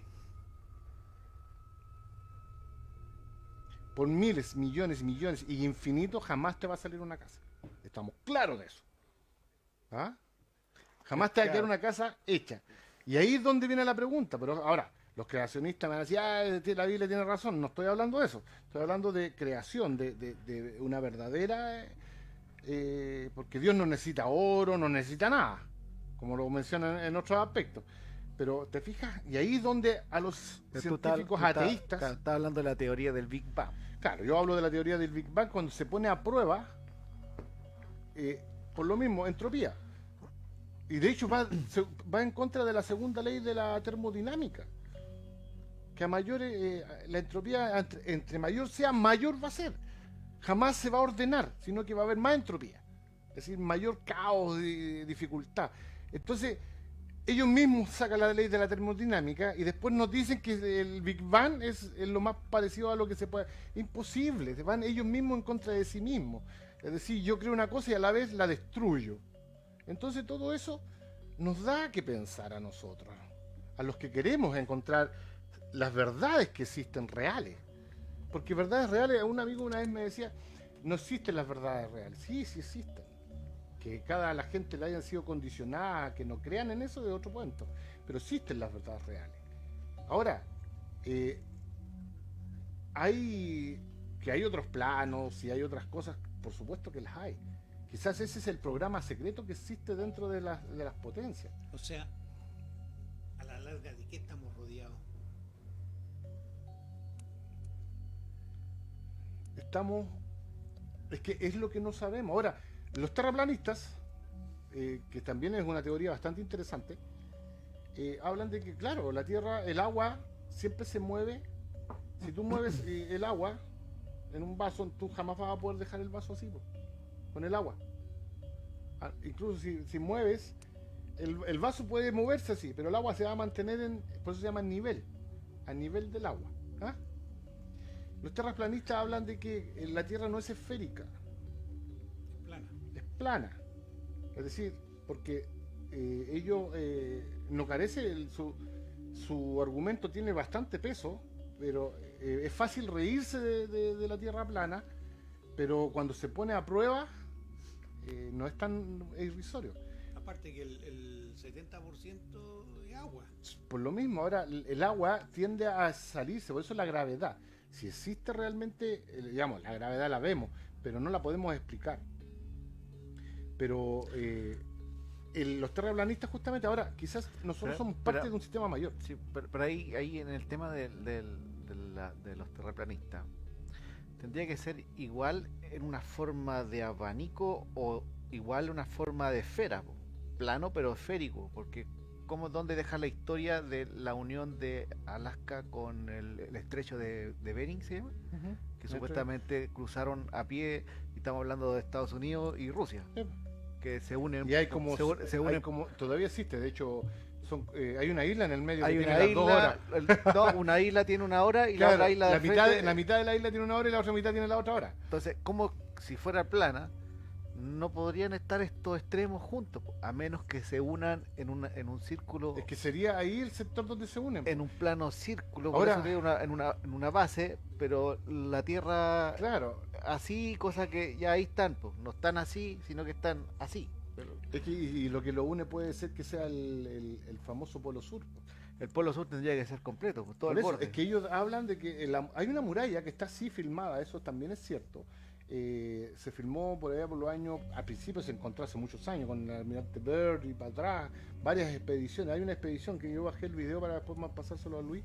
Por miles, millones y infinitos, jamás te va a salir una casa. Estamos claros de eso. ¿Ah? Jamás te va a quedar una casa hecha. Y ahí es donde viene la pregunta, pero ahora... Los creacionistas me van a decir, la Biblia tiene razón. No estoy hablando de eso. Estoy hablando de creación, de una verdadera... porque Dios no necesita oro, no necesita nada, como lo mencionan en otros aspectos. Pero te fijas, y ahí es donde a los científicos ateístas... Está hablando de la teoría del Big Bang. Claro, yo hablo de la teoría del Big Bang cuando se pone a prueba por lo mismo, entropía. Y de hecho va en contra de la segunda ley de la termodinámica, que a mayores, la entropía entre mayor sea, mayor va a ser. Jamás se va a ordenar, sino que va a haber más entropía. Es decir, mayor caos y dificultad. Entonces, ellos mismos sacan la ley de la termodinámica y después nos dicen que el Big Bang es lo más parecido a lo que se puede. Imposible, se van ellos mismos en contra de sí mismos. Es decir, yo creo una cosa y a la vez la destruyo. Entonces todo eso nos da que pensar a nosotros, a los que queremos encontrar las verdades que existen reales. Porque verdades reales, un amigo una vez me decía, no existen las verdades reales. Sí, sí existen. Que la gente le hayan sido condicionada, que no crean en eso, de otro cuento. Pero existen las verdades reales. Ahora, hay otros planos y hay otras cosas, por supuesto que las hay. Quizás ese es el programa secreto que existe dentro de las potencias. O sea, a la larga, ¿de qué estamos rodeados? Es que es lo que no sabemos. Ahora, los terraplanistas, que también es una teoría bastante interesante, hablan de que, claro, la Tierra, el agua siempre se mueve. Si tú mueves el agua en un vaso, tú jamás vas a poder dejar el vaso así, con el agua. Incluso si mueves, el vaso puede moverse así, pero el agua se va a mantener por eso se llama a nivel del agua. ¿Ah? Los terraplanistas hablan de que la Tierra no es esférica, es plana. Es decir, porque ellos no carece, su argumento tiene bastante peso, pero es fácil reírse de la Tierra plana, pero cuando se pone a prueba no es tan irrisorio. Aparte que el 70% es agua. Por lo mismo, ahora el agua tiende a salirse, por eso la gravedad. Si existe realmente, digamos, la gravedad la vemos, pero no la podemos explicar. Pero los terraplanistas justamente ahora, quizás nosotros somos parte de un sistema mayor. Sí, pero ahí en el tema de los terraplanistas, tendría que ser igual en una forma de abanico o igual una forma de esfera, plano pero esférico, porque ¿dónde deja la historia de la unión de Alaska con el estrecho de Bering, se llama? Que supuestamente cruzaron a pie, y estamos hablando de Estados Unidos y Rusia, que se unen. Y hay como todavía existe, de hecho, hay una isla en el medio hay que una tiene isla, las 2 horas. una isla tiene una hora y Claro, la otra isla la mitad de la isla tiene una hora y la otra mitad tiene la otra hora. Entonces, como si fuera plana, no podrían estar estos extremos juntos, a menos que se unan en un círculo. Es que sería ahí el sector donde se unen. En un plano círculo, ahora, por eso en una base, pero la Tierra, claro, así, cosa que ya ahí están, pues, no están así, sino que están así. Es que, y lo que lo une puede ser que sea el famoso Polo Sur. El Polo Sur tendría que ser completo, pues, todo por el eso, borde. es que ellos hablan de que hay una muralla que está así filmada, eso también es cierto. Se filmó por allá por los años, al principio se encontró hace muchos años con el almirante Byrd y para atrás, varias expediciones. Hay una expedición que yo bajé el video para después pasárselo a Luis,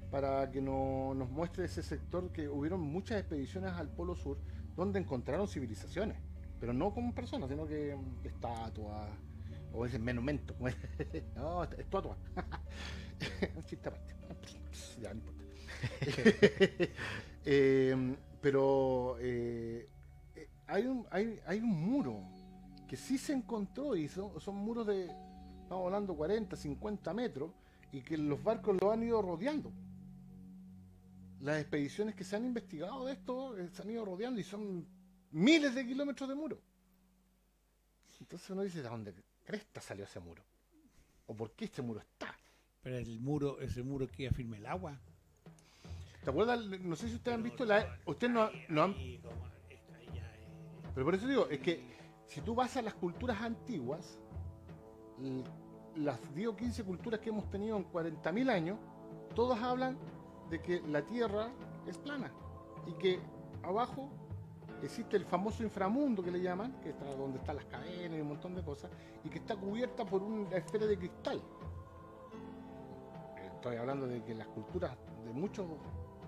para que nos muestre ese sector, que hubieron muchas expediciones al Polo Sur donde encontraron civilizaciones, pero no como personas, sino que estatuas, o ese monumento, no, estatuas. Un chiste aparte. Ya, no importa. Pero hay un muro que sí se encontró, y son muros de, estamos hablando 40, 50 metros, y que los barcos lo han ido rodeando. Las expediciones que se han investigado de esto se han ido rodeando y son miles de kilómetros de muro. Entonces uno dice, ¿de dónde cresta salió ese muro? ¿O por qué este muro está? Pero ese muro que afirma el agua. ¿Te acuerdas? No sé si ustedes han visto ustedes no han. Pero por eso digo, es que si tú vas a las culturas antiguas, las 10 o 15 culturas que hemos tenido en 40.000 años, todas hablan de que la Tierra es plana y que abajo existe el famoso inframundo que le llaman, que está donde están las cadenas y un montón de cosas, y que está cubierta por una esfera de cristal. Estoy hablando de que las culturas de mucho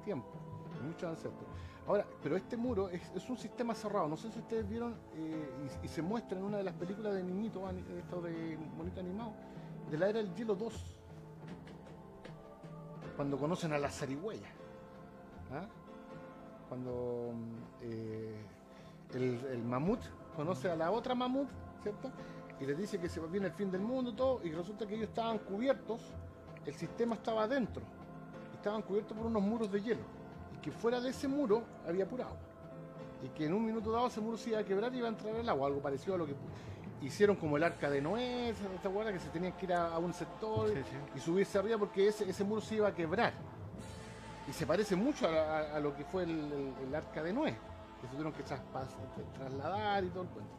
tiempo, de muchos ancestros. Ahora, pero este muro es un sistema cerrado. No sé si ustedes vieron y se muestra en una de las películas de niñito, esto de bonito animado, de la era del hielo 2. Cuando conocen a la zarigüeya. ¿Ah? Cuando el mamut conoce a la otra mamut, ¿cierto? Y les dice que se viene el fin del mundo y todo, y resulta que ellos estaban cubiertos, el sistema estaba adentro, estaban cubiertos por unos muros de hielo, y que fuera de ese muro había pura agua, y que en un minuto dado ese muro se iba a quebrar y iba a entrar el agua, algo parecido a lo que hicieron como el arca de Noé, esta guarda que se tenían que ir a un sector y subirse arriba porque ese muro se iba a quebrar. Y se parece mucho a lo que fue el arca de Noé, que se tuvieron que trasladar y todo el cuento.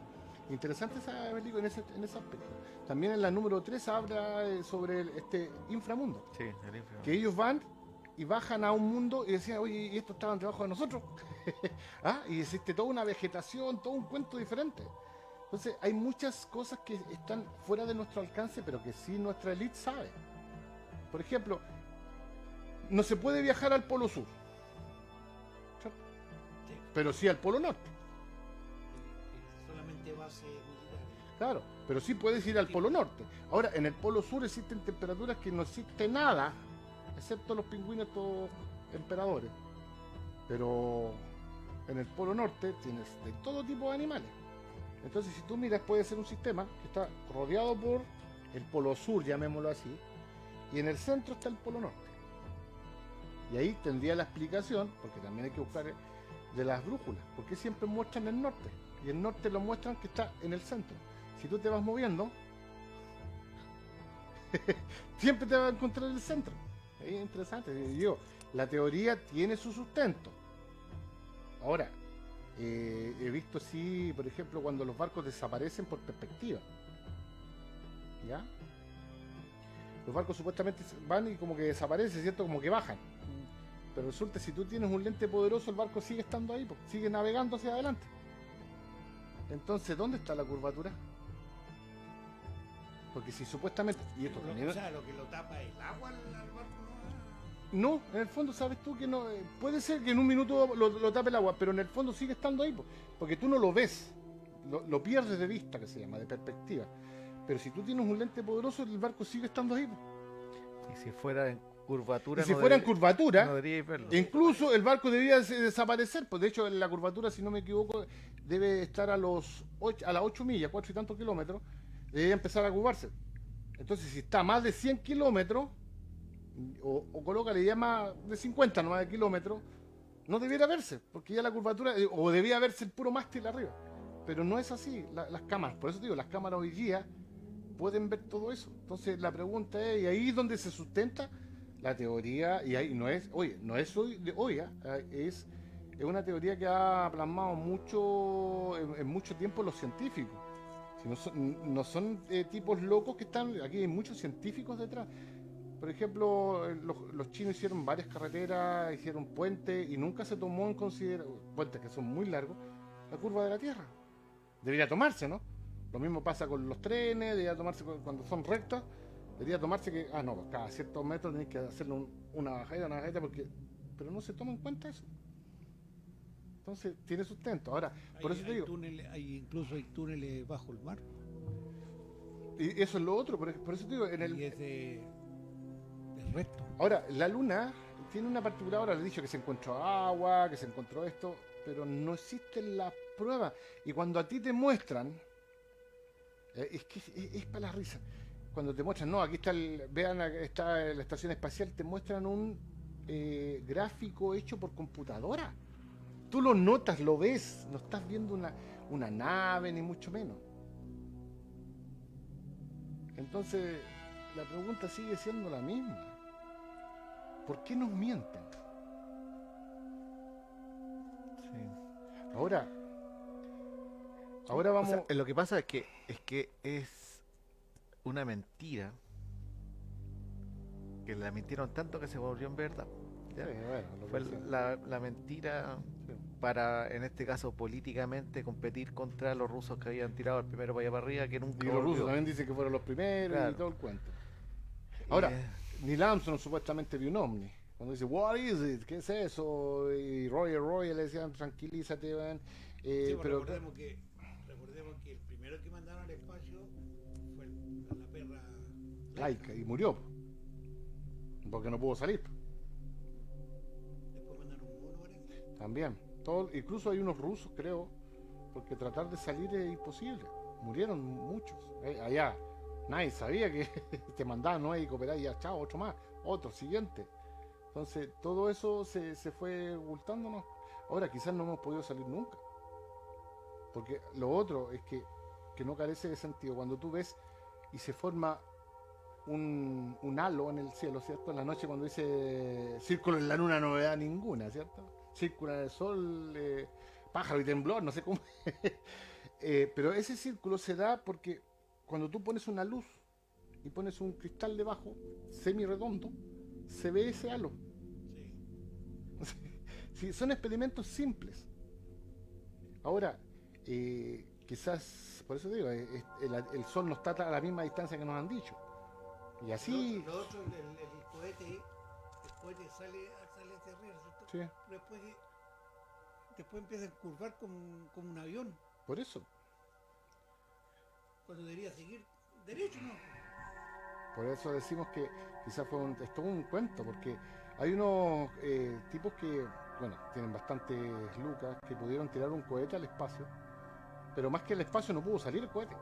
Interesante esa película en ese aspecto. También en la número 3 habla sobre este inframundo. Sí, el inframundo. Que ellos van y bajan a un mundo y decían, oye, ¿y estos estaban debajo de nosotros? ¿Ah? Y existe toda una vegetación, todo un cuento diferente. Entonces hay muchas cosas que están fuera de nuestro alcance, pero que sí nuestra élite sabe. Por ejemplo, no se puede viajar al Polo Sur, ¿cierto? Pero sí al Polo Norte. Solamente base militar. Claro, pero sí puedes ir al Polo Norte. Ahora, en el Polo Sur existen temperaturas que no existe nada, excepto los pingüinos estos emperadores. Pero en el Polo Norte tienes de todo tipo de animales. Entonces, si tú miras, puede ser un sistema que está rodeado por el Polo Sur, llamémoslo así, y en el centro está el Polo Norte. Y ahí tendría la explicación, porque también hay que buscar de las brújulas, porque siempre muestran el norte, y el norte lo muestran que está en el centro. Si tú te vas moviendo, siempre te vas a encontrar el centro. Es interesante. Digo, la teoría tiene su sustento. Ahora, he visto sí, por ejemplo, cuando los barcos desaparecen por perspectiva. ¿Ya? Los barcos supuestamente van y como que desaparecen, ¿cierto? Como que bajan. Pero resulta, si tú tienes un lente poderoso, el barco sigue estando ahí, sigue navegando hacia adelante. Entonces, ¿dónde está la curvatura? Porque si supuestamente... Y esto O sea, lo que lo tapa es el agua al barco. no, en el fondo sabes tú que no... puede ser que en un minuto lo tape el agua, pero en el fondo sigue estando ahí, porque tú no lo ves. Lo pierdes de vista, que se llama, de perspectiva. Pero si tú tienes un lente poderoso, el barco sigue estando ahí. Y si fuera en curvatura, Y si fuera en curvatura, no deberíais verlo. incluso el barco debería desaparecer. Pues de hecho, la curvatura, si no me equivoco, debe estar a las 8 millas, 4 y tantos kilómetros, debería empezar a curvarse. Entonces, si está a más de 100 kilómetros, o colócale ya más de 50, no más de kilómetros, no debiera verse, porque ya la curvatura, o debía verse el puro mástil arriba. Pero no es así, las cámaras, por eso te digo, las cámaras hoy día pueden ver todo eso. Entonces la pregunta es, y ahí es donde se sustenta la teoría, y ahí no es hoy de hoy, es una teoría que ha plasmado mucho en mucho tiempo los científicos. Si no son tipos locos que están, aquí hay muchos científicos detrás. Por ejemplo, los chinos hicieron varias carreteras, hicieron puentes, y nunca se tomó en consideración, puentes que son muy largos, la curva de la Tierra. Debería tomarse, ¿no? Lo mismo pasa con los trenes, debería tomarse cuando son rectas, debería tomarse que, cada ciertos metros tenés que hacerle una bajada, pero no se toma en cuenta eso. Entonces, tiene sustento. Ahora, por eso te digo... Incluso hay túneles bajo el mar. Y eso es lo otro, por eso te digo... Y es de recto. Ahora, la Luna tiene una particularidad, ahora le he dicho que se encontró agua, que se encontró esto, pero no existen las pruebas. Y cuando a ti te muestran... es que es para la risa. Cuando te muestran, aquí está está la estación espacial, te muestran un gráfico hecho por computadora. Tú lo notas, lo ves, no estás viendo una nave, ni mucho menos. Entonces, la pregunta sigue siendo la misma. ¿Por qué nos mienten? Sí. Ahora vamos... O sea, lo que pasa es que es una mentira que la mintieron tanto que se volvió en verdad. ¿Ya? Sí, bueno, lo Fue que sea. la mentira para, en este caso, políticamente competir contra los rusos que habían tirado el primero para allá para arriba, que nunca Y los rusos volvió. también dicen que fueron los primeros, Claro. y todo el cuento. Ahora, Eh, Neil Armstrong supuestamente vio un ovni. Cuando dice, what is it? ¿Qué es eso? Y Roy le decían, tranquilízate, weón. Sí, pues Pero recordemos que el primero que mandaron al espacio fue la perra Laika, y murió. Porque no pudo salir. Después mandaron un mono, parece. También. Incluso hay unos rusos, creo, porque tratar de salir es imposible. Murieron muchos. Allá nadie sabía que te mandaban, ¿no? Y cooperar, y ya, chao, otro más, otro, siguiente. Entonces, todo eso se fue ocultándonos. Ahora, quizás no hemos podido salir nunca. Porque lo otro es que no carece de sentido. Cuando tú ves y se forma un halo en el cielo, ¿cierto? En la noche cuando dice círculo en la luna no me da ninguna, ¿cierto? Círculo en el sol, pájaro y temblor, no sé cómo. Pero ese círculo se da porque cuando tú pones una luz y pones un cristal debajo, semi redondo, se ve ese halo. Sí, son experimentos simples. Ahora, quizás, por eso digo, el sol no está a la misma distancia que nos han dicho. Y así... Lo otro, el cohete sale hacia arriba, ¿cierto? Sí, Pero después empieza a curvar como un avión, por eso. cuando debería seguir derecho, ¿no? Por eso decimos que quizás es todo un cuento, porque hay unos tipos que, bueno, tienen bastantes lucas, que pudieron tirar un cohete al espacio, pero más que el espacio no pudo salir el cohete.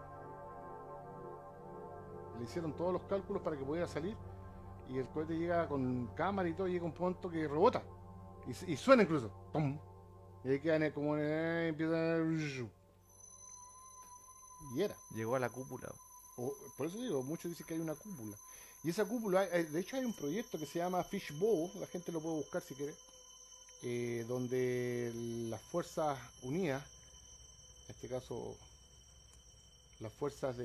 Le hicieron todos los cálculos para que pudiera salir, y el cohete llega con cámara y todo, llega a un punto que rebota, y suena incluso, ¡pum! Y ahí quedan como empiezan y era. Llegó a la cúpula. Por eso digo, muchos dicen que hay una cúpula. Y esa cúpula, de hecho hay un proyecto que se llama Fishbowl, la gente lo puede buscar si quiere, donde las Fuerzas Unidas, en este caso las fuerzas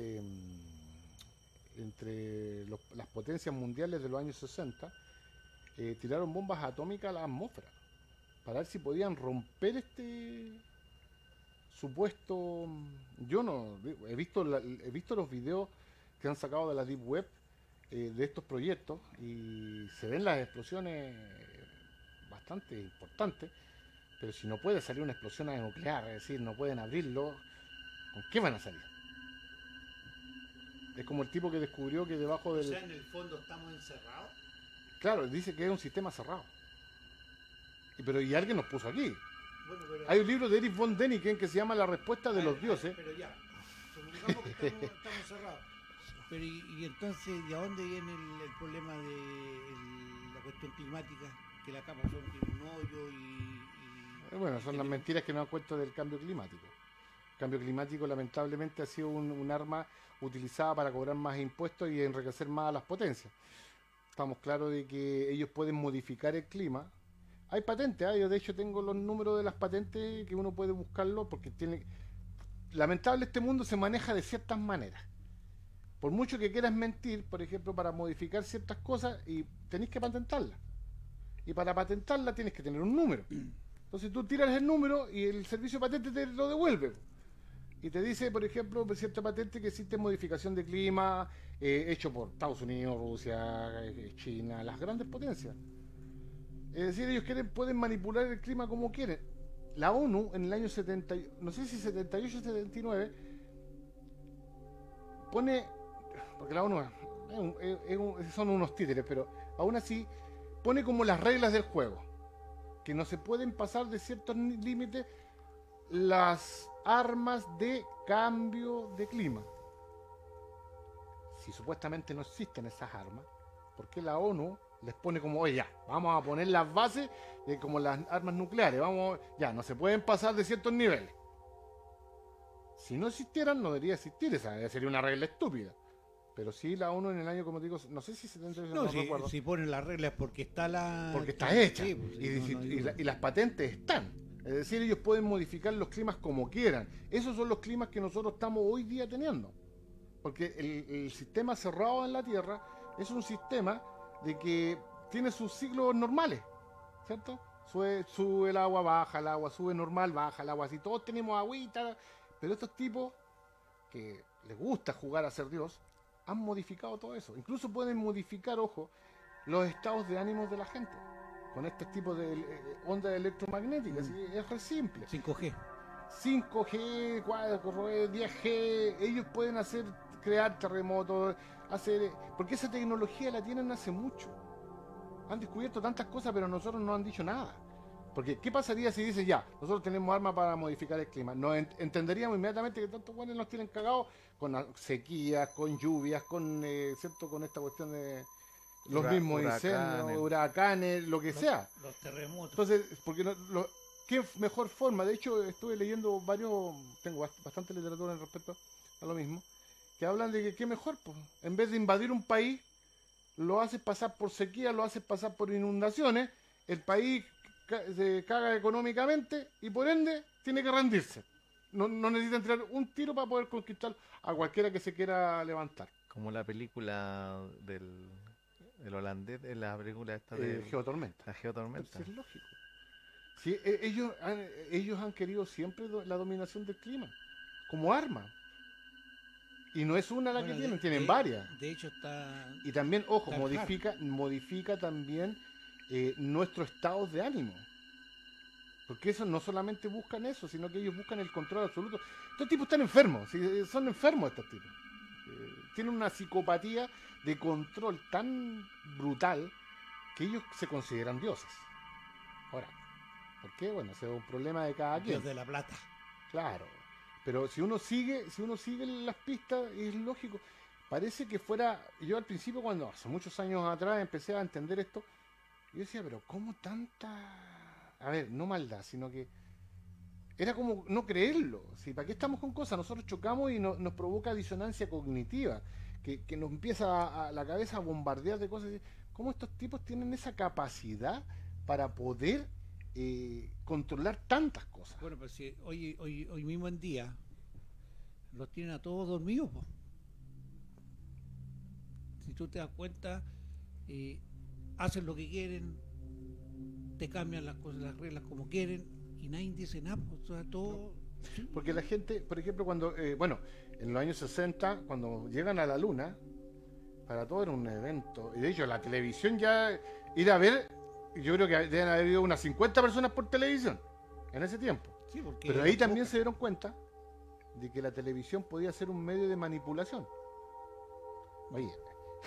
entre las potencias mundiales de los años 60, tiraron bombas atómicas a la atmósfera para ver si podían romper este supuesto. Yo no he visto los videos que han sacado de la Deep Web, de estos proyectos, y se ven las explosiones bastante importantes, pero si no puede salir una explosión nuclear, es decir, no pueden abrirlo, ¿con qué van a salir? Es como el tipo que descubrió que debajo del... O sea, en el fondo estamos encerrados. Claro, dice que es un sistema cerrado. Y alguien nos puso aquí. Bueno, pero... Hay un libro de Erich von Däniken que se llama La respuesta de los dioses. Pero ya, supongamos que estamos cerrados. Pero y entonces, ¿de dónde viene el problema de la cuestión climática? Que la capa son tiene un hoyo Bueno, son las mentiras que nos dan cuenta del cambio climático. El cambio climático lamentablemente ha sido un arma utilizada para cobrar más impuestos y enriquecer más a las potencias. Estamos claros de que ellos pueden modificar el clima. Hay patentes, yo de hecho tengo los números de las patentes que uno puede buscarlo porque lamentable, este mundo se maneja de ciertas maneras. Por mucho que quieras mentir, por ejemplo, para modificar ciertas cosas, y tenés que patentarla. Y para patentarla tienes que tener un número. Entonces tú tiras el número y el servicio de patente te lo devuelve. Y te dice, por ejemplo, cierta patente que existe modificación de clima, hecho por Estados Unidos, Rusia, China, las grandes potencias. Es decir, ellos pueden manipular el clima como quieren. La ONU en el año 70, no sé si 78 o 79, pone, porque la ONU son unos títeres, pero aún así pone como las reglas del juego, que no se pueden pasar de ciertos límites las armas de cambio de clima. Si supuestamente no existen esas armas, ¿por qué la ONU les pone como, oye, ya, vamos a poner las bases como las armas nucleares, ya, no se pueden pasar de ciertos niveles? Si no existieran, no debería existir, esa sería una regla estúpida. Pero sí, la ONU en el año, como te digo, no sé si 78, no recuerdo. Si ponen las reglas porque está porque está hecha. Sí, pues, y las patentes están. Es decir, ellos pueden modificar los climas como quieran. Esos son los climas que nosotros estamos hoy día teniendo. Porque el sistema cerrado en la Tierra es un sistema de que tiene sus ciclos normales, ¿cierto? Sube el agua, baja el agua, sube normal, baja el agua, así todos tenemos agüita, pero estos tipos que les gusta jugar a ser Dios han modificado todo eso. Incluso pueden modificar, ojo, los estados de ánimos de la gente. con estos tipos de ondas electromagnéticas. ¿Sí? Es re simple. 5G. 5G, 4G, 10G, ellos pueden crear terremotos, porque esa tecnología la tienen hace mucho. Han descubierto tantas cosas, pero nosotros no han dicho nada. Porque, ¿qué pasaría si dicen ya, nosotros tenemos armas para modificar el clima? Nos entenderíamos inmediatamente que tantos guanes nos tienen cagados con sequías, con lluvias, ¿cierto? Con esta cuestión de los mismos incendios, huracanes, lo que sea. Los terremotos. Entonces, porque ¿qué mejor forma? De hecho, estuve leyendo tengo bastante literatura en respecto a lo mismo, que hablan de que qué mejor, pues, en vez de invadir un país, lo haces pasar por sequía, lo haces pasar por inundaciones, el país se caga económicamente y por ende tiene que rendirse. No necesita tirar un tiro para poder conquistar a cualquiera que se quiera levantar. Como la película del holandés, la película esta Geotormenta. La Geotormenta. Pero sí, es lógico. Sí, ellos han querido siempre la dominación del clima como arma. Y no es una la que tienen varias. De hecho está... Y también, ojo, modifica también nuestros estados de ánimo. Porque eso no solamente buscan eso, sino que ellos buscan el control absoluto. Estos tipos están enfermos, ¿sí? Son enfermos estos tipos. Tienen una psicopatía de control tan brutal que ellos se consideran dioses. Ahora, ¿por qué? Bueno, ese es un problema de cada quien. Dios de la plata. Claro. Pero si uno sigue las pistas, es lógico. Parece que fuera... Yo al principio, cuando hace muchos años atrás empecé a entender esto, yo decía, pero ¿cómo tanta...? A ver, no maldad, sino que era como no creerlo. ¿Sí? ¿Para qué estamos con cosas? Nosotros chocamos y nos provoca disonancia cognitiva, que nos empieza a la cabeza a bombardear de cosas. ¿Cómo estos tipos tienen esa capacidad para poder controlar tantas cosas? Bueno, pues si hoy mismo en día los tienen a todos dormidos, po. Si tú te das cuenta, hacen lo que quieren, te cambian las cosas, las reglas como quieren y nadie dice nada, pues, o sea, todo... Porque la gente, por ejemplo, cuando, en los años 60, cuando llegan a la luna, para todo era un evento. Y de hecho, la televisión ya, ir a ver, yo creo que deben haber habido unas 50 personas por televisión en ese tiempo. Sí, porque pero ahí también se dieron cuenta de que la televisión podía ser un medio de manipulación. Oye,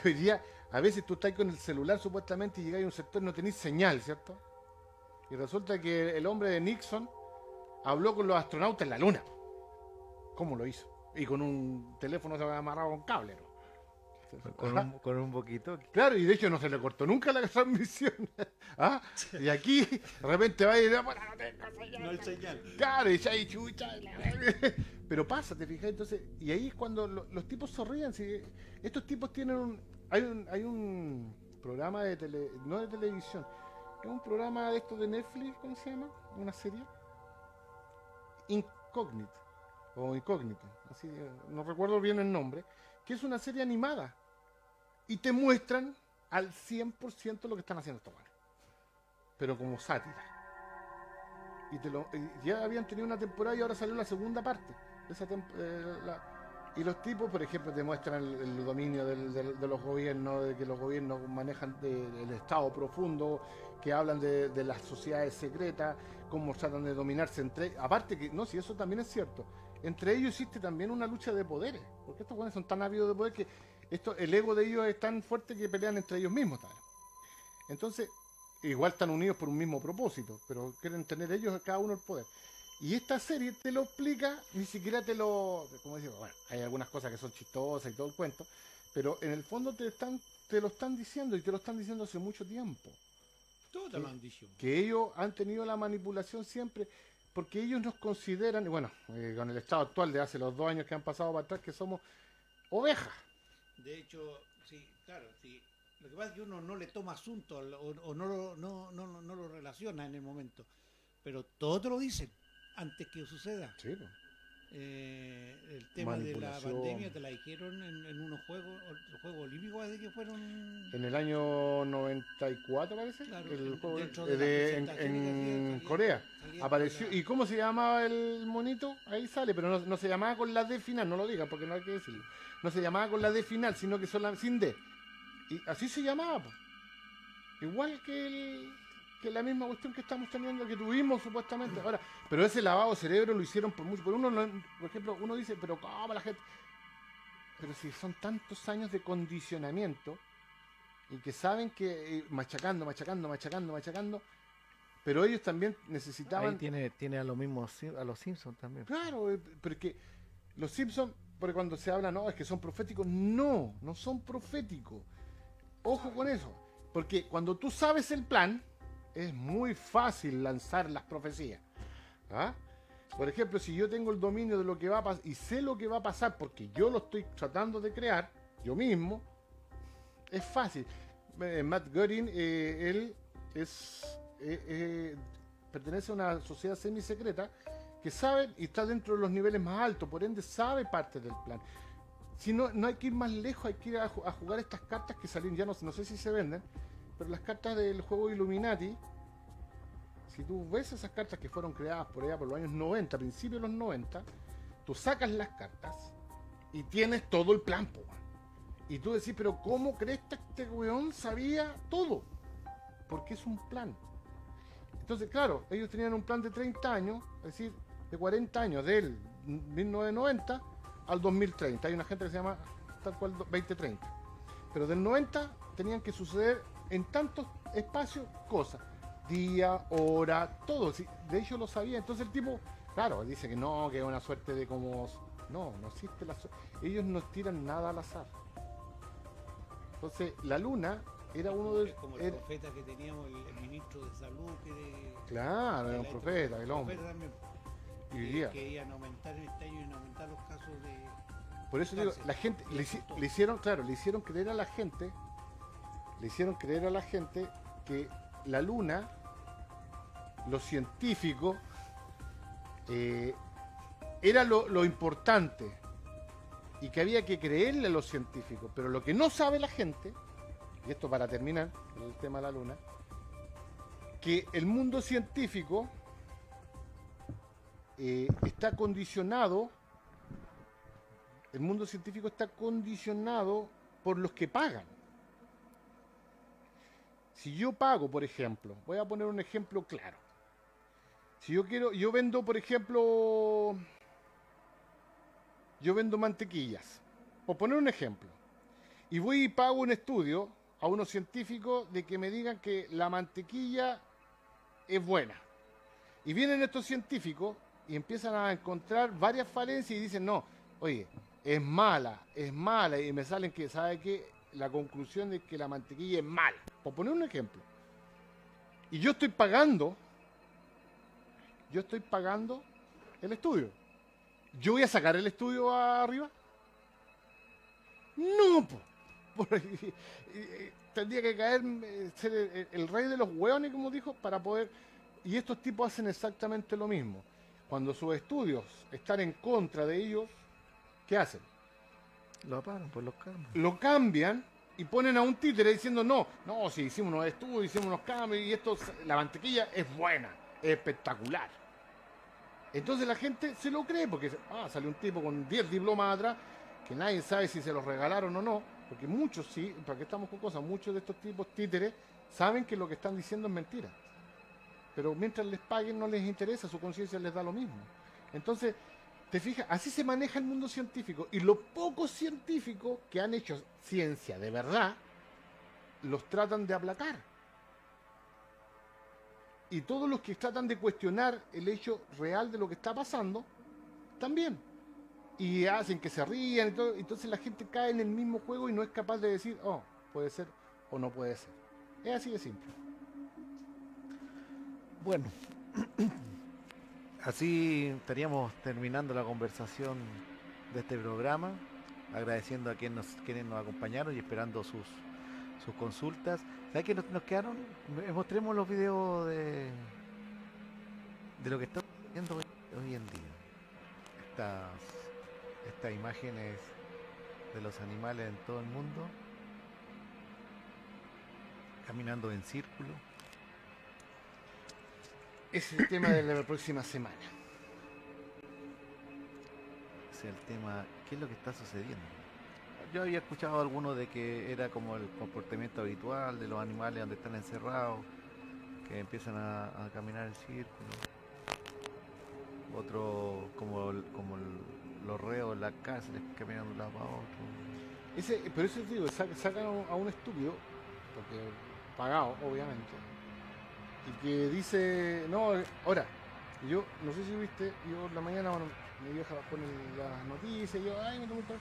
hoy día, a veces tú estás con el celular supuestamente y llegáis a un sector y no tenéis señal, ¿cierto? Y resulta que el hombre de Nixon habló con los astronautas en la luna. ¿Cómo lo hizo? Y con un teléfono se había amarrado con cable, ¿no? Con un poquito. Claro, y de hecho no se le cortó nunca la transmisión. ¿Ah? Y aquí, de repente va y dice, bueno, no hay señal. Claro, y ya hay chucha. Pero pasa, te fijas, entonces, y ahí es cuando los tipos sonríen. ¿Sí? Estos tipos tienen hay un programa no de televisión, es un programa de estos de Netflix, ¿cómo se llama? Una serie. Incógnito, así, no recuerdo bien el nombre, que es una serie animada y te muestran al 100% lo que están haciendo estos buenos, pero como sátira. Y ya habían tenido una temporada y ahora salió la segunda parte de esa y los tipos, por ejemplo, te muestran el dominio de los gobiernos, de que los gobiernos manejan el Estado profundo, que hablan de las sociedades secretas, cómo tratan de dominarse aparte que, no, si eso también es cierto, entre ellos existe también una lucha de poderes, porque estos jóvenes son tan ávidos de poder que el ego de ellos es tan fuerte que pelean entre ellos mismos también. Entonces, igual están unidos por un mismo propósito, pero quieren tener ellos cada uno el poder. Y esta serie te lo explica, ni siquiera como digo, bueno, hay algunas cosas que son chistosas y todo el cuento, pero en el fondo te lo están diciendo, y te lo están diciendo hace mucho tiempo. Todo te lo han dicho. Que ellos han tenido la manipulación siempre, porque ellos nos consideran, y bueno, con el estado actual de hace los 2 años que han pasado para atrás, que somos ovejas. De hecho, sí, claro, sí. Lo que pasa es que uno no le toma asunto o no lo relaciona en el momento, pero todo te lo dicen antes que suceda. Sí, pues. El tema de la pandemia te la dijeron en unos Juegos Olímpicos, ¿de que fueron? En el año 94 parece, claro, el juego en Corea apareció. ¿Y cómo se llamaba el monito? Ahí sale, pero no se llamaba con la D final, no lo digan porque no hay que decirlo. No se llamaba con la D final, sino que sin D. Y así se llamaba, pues. Igual que que es la misma cuestión que estamos teniendo, que tuvimos supuestamente. Ahora, pero ese lavado de cerebro lo hicieron por mucho. Por por ejemplo, uno dice, pero ¿cómo la gente? Pero si son tantos años de condicionamiento y que saben que machacando, pero ellos también necesitaban. Ahí tiene a lo mismo a los Simpsons también. Claro, porque los Simpsons, porque cuando se habla, no, es que son proféticos, no son proféticos. Ojo con eso, porque cuando tú sabes el plan, es muy fácil lanzar las profecías. ¿Ah? Por ejemplo, si yo tengo el dominio de lo que va a pasar y sé lo que va a pasar porque yo lo estoy tratando de crear, yo mismo, es fácil. Matt Groening, él pertenece a una sociedad semisecreta que sabe y está dentro de los niveles más altos, por ende sabe parte del plan. Si no hay que ir más lejos, hay que ir a jugar estas cartas que salen, ya no sé si se venden, pero las cartas del juego Illuminati, si tú ves esas cartas que fueron creadas por allá por los años 90, principios de los 90, tú sacas las cartas y tienes todo el plan, po. Y tú decís, pero ¿cómo crees que este weón sabía todo? Porque es un plan. Entonces, claro, ellos tenían un plan de 30 años, es decir, de 40 años, del 1990 al 2030. Hay una gente que se llama tal cual 2030. Pero del 90 tenían que suceder en tantos espacios cosas. Día, hora, todo. Sí, de hecho lo sabía. Entonces el tipo, claro, dice que no, que es una suerte de como... No existe la suerte. Ellos no tiran nada al azar. Entonces, la luna era uno de... Como el profeta que teníamos, el ministro de salud. Claro, era un profeta, el hombre. Y diría, que iban a aumentar en este año, iban a aumentar los casos de... Por eso digo, la gente, le hicieron creer a la gente, que la luna, los científicos, era lo importante y que había que creerle a los científicos. Pero lo que no sabe la gente, y esto para terminar el tema de la luna, que el mundo científico está condicionado. El mundo científico está condicionado por los que pagan. Si yo pago, por ejemplo, voy a poner un ejemplo claro. Si yo vendo, por ejemplo, mantequillas, por poner un ejemplo, y voy y pago un estudio a unos científicos de que me digan que la mantequilla es buena. Y vienen estos científicos y empiezan a encontrar varias falencias y dicen, no, oye, es mala, y me salen que, ¿sabe qué? La conclusión de que la mantequilla es mala, por poner un ejemplo. Y yo estoy pagando el estudio. ¿Yo voy a sacar el estudio arriba? No, tendría que caer, ser el rey de los hueones, como dijo, para poder... Y estos tipos hacen exactamente lo mismo. Cuando sus estudios están en contra de ellos, ¿qué hacen? Lo apagan, pues los cambian. Lo cambian y ponen a un títere diciendo, no, si hicimos unos estudios, hicimos unos cambios y la mantequilla es buena, es espectacular. Entonces la gente se lo cree porque sale un tipo con 10 diplomas atrás que nadie sabe si se los regalaron o no, porque muchos sí, para qué estamos con cosas, muchos de estos tipos títeres saben que lo que están diciendo es mentira. Pero mientras les paguen no les interesa, su conciencia les da lo mismo. Entonces, te fijas, así se maneja el mundo científico. Y los pocos científicos que han hecho ciencia de verdad, los tratan de aplacar. Y todos los que tratan de cuestionar el hecho real de lo que está pasando, también. Y hacen que se rían y todo. Entonces la gente cae en el mismo juego y no es capaz de decir, puede ser o no puede ser. Es así de simple. Bueno, así estaríamos terminando la conversación de este programa, agradeciendo a quienes nos acompañaron y esperando sus consultas. ¿Sabes qué nos quedaron? Mostremos los videos de lo que estamos viendo hoy en día. Estas imágenes de los animales en todo el mundo, caminando en círculo. Ese es el tema de la próxima semana. Ese es el tema, ¿qué es lo que está sucediendo? Yo había escuchado algunos de que era como el comportamiento habitual de los animales donde están encerrados, que empiezan a caminar el círculo. Otro los reos en las cárceles caminando de un lado para otro. Pero eso te digo, sacan a un estúpido, porque pagado, obviamente, y que dice, no, ahora, yo no sé si viste, yo en la mañana, bueno, mi vieja pone las noticias, y yo, ay, me tomo un café.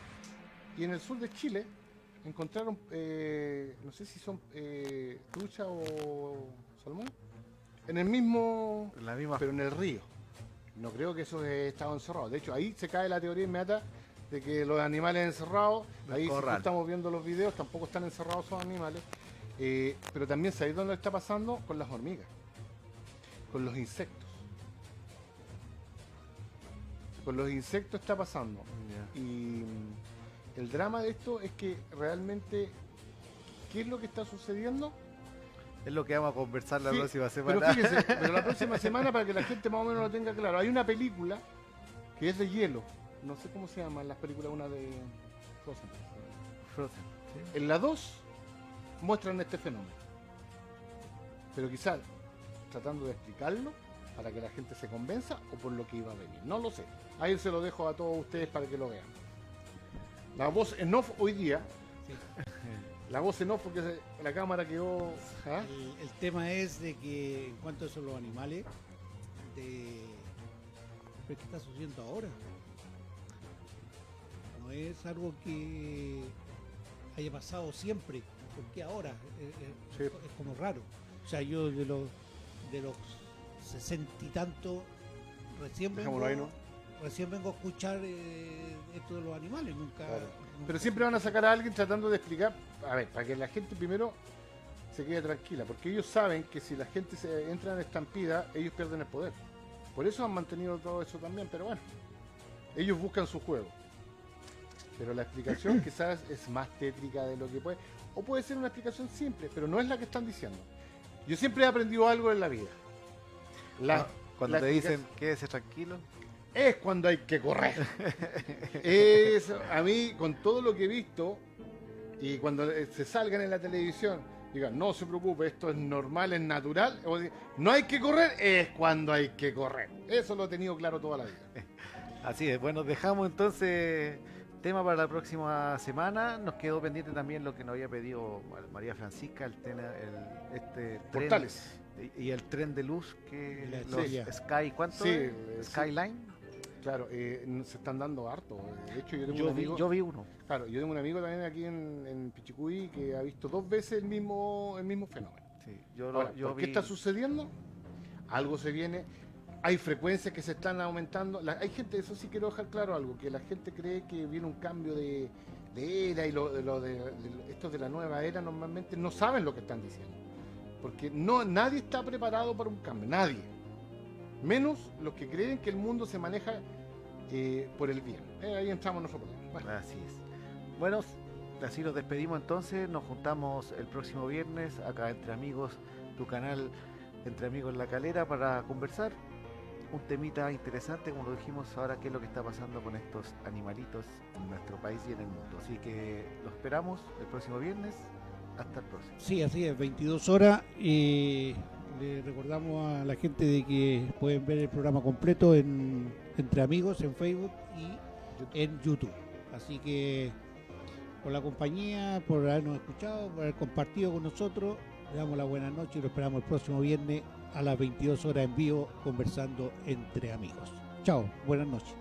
Y en el sur de Chile encontraron, no sé si son trucha o salmón, en el mismo, La misma. pero en el río. No creo que eso estaba encerrado. De hecho, ahí se cae la teoría inmediata de que los animales encerrados, ahí si estamos viendo los videos, tampoco están encerrados esos animales. Pero también sabéis dónde está pasando con las hormigas, con los insectos. Con los insectos está pasando. Ya. Y el drama de esto es que realmente, ¿qué es lo que está sucediendo? Es lo que vamos a conversar la Sí, próxima semana. Pero fíjense, pero la próxima semana, para que la gente más o menos lo tenga claro, hay una película que es de hielo. No sé cómo se llaman las películas, una de Frozen. Frozen, ¿sí? En la 2 muestran este fenómeno. Pero quizás tratando de explicarlo para que la gente se convenza o por lo que iba a venir. No lo sé. Ahí se lo dejo a todos ustedes para que lo vean. La voz en off hoy día. Sí. La voz en off porque la cámara quedó... ¿ah? El tema es de que en cuanto a eso los animales, ¿qué está sucediendo ahora? No es algo que haya pasado siempre. ¿Por qué ahora? Sí. Es como raro. O sea, yo de los 60 y tanto recién Dejémoslo ahí, ¿no? vengo a escuchar esto de los animales. Nunca. Pero siempre van a sacar a alguien tratando de explicar, a ver, para que la gente primero se quede tranquila, porque ellos saben que si la gente se entra en estampida, ellos pierden el poder. Por eso han mantenido todo eso también, pero bueno, ellos buscan su juego. Pero la explicación quizás es más tétrica de lo que puede, o puede ser una explicación simple, pero no es la que están diciendo. Yo siempre he aprendido algo en la vida. Cuando la te dicen explicación quédese tranquilo. es cuando hay que correr. A mí, con todo lo que he visto, y cuando se salgan en la televisión, digan, no se preocupe, esto es normal, es natural, o no hay que correr, es cuando hay que correr. Eso lo he tenido claro toda la vida. Así es, bueno, dejamos entonces tema para la próxima semana. Nos quedó pendiente también lo que nos había pedido María Francisca, el tren, Portales. y el tren de luz que La los estrella. Sky, ¿cuánto? Sí, es? Skyline. Claro, se están dando harto. De hecho, yo tengo Yo un amigo. vi uno. Claro, yo tengo un amigo también aquí en Pichicuy que ha visto 2 veces el mismo fenómeno. Sí, Ahora, ¿por qué está sucediendo? Algo se viene. Hay frecuencias que se están aumentando. Hay gente, eso sí quiero dejar claro algo, que la gente cree que viene un cambio de era y estos de la nueva era normalmente no saben lo que están diciendo. Porque nadie está preparado para un cambio, nadie. Menos los que creen que el mundo se maneja por el bien. Ahí entramos nosotros. Bueno. Así es. Bueno, así nos despedimos entonces. Nos juntamos el próximo viernes acá Entre Amigos, tu canal Entre Amigos en la Calera, para conversar un temita interesante, como lo dijimos ahora, qué es lo que está pasando con estos animalitos en nuestro país y en el mundo. Así que lo esperamos el próximo viernes. Hasta el próximo. Sí, así es, 22 horas. Le recordamos a la gente de que pueden ver el programa completo Entre Amigos en Facebook y en YouTube. Así que por la compañía, por habernos escuchado, por haber compartido con nosotros, le damos la buena noche y lo esperamos el próximo viernes a las 22 horas en vivo conversando Entre Amigos. Chao, buenas noches.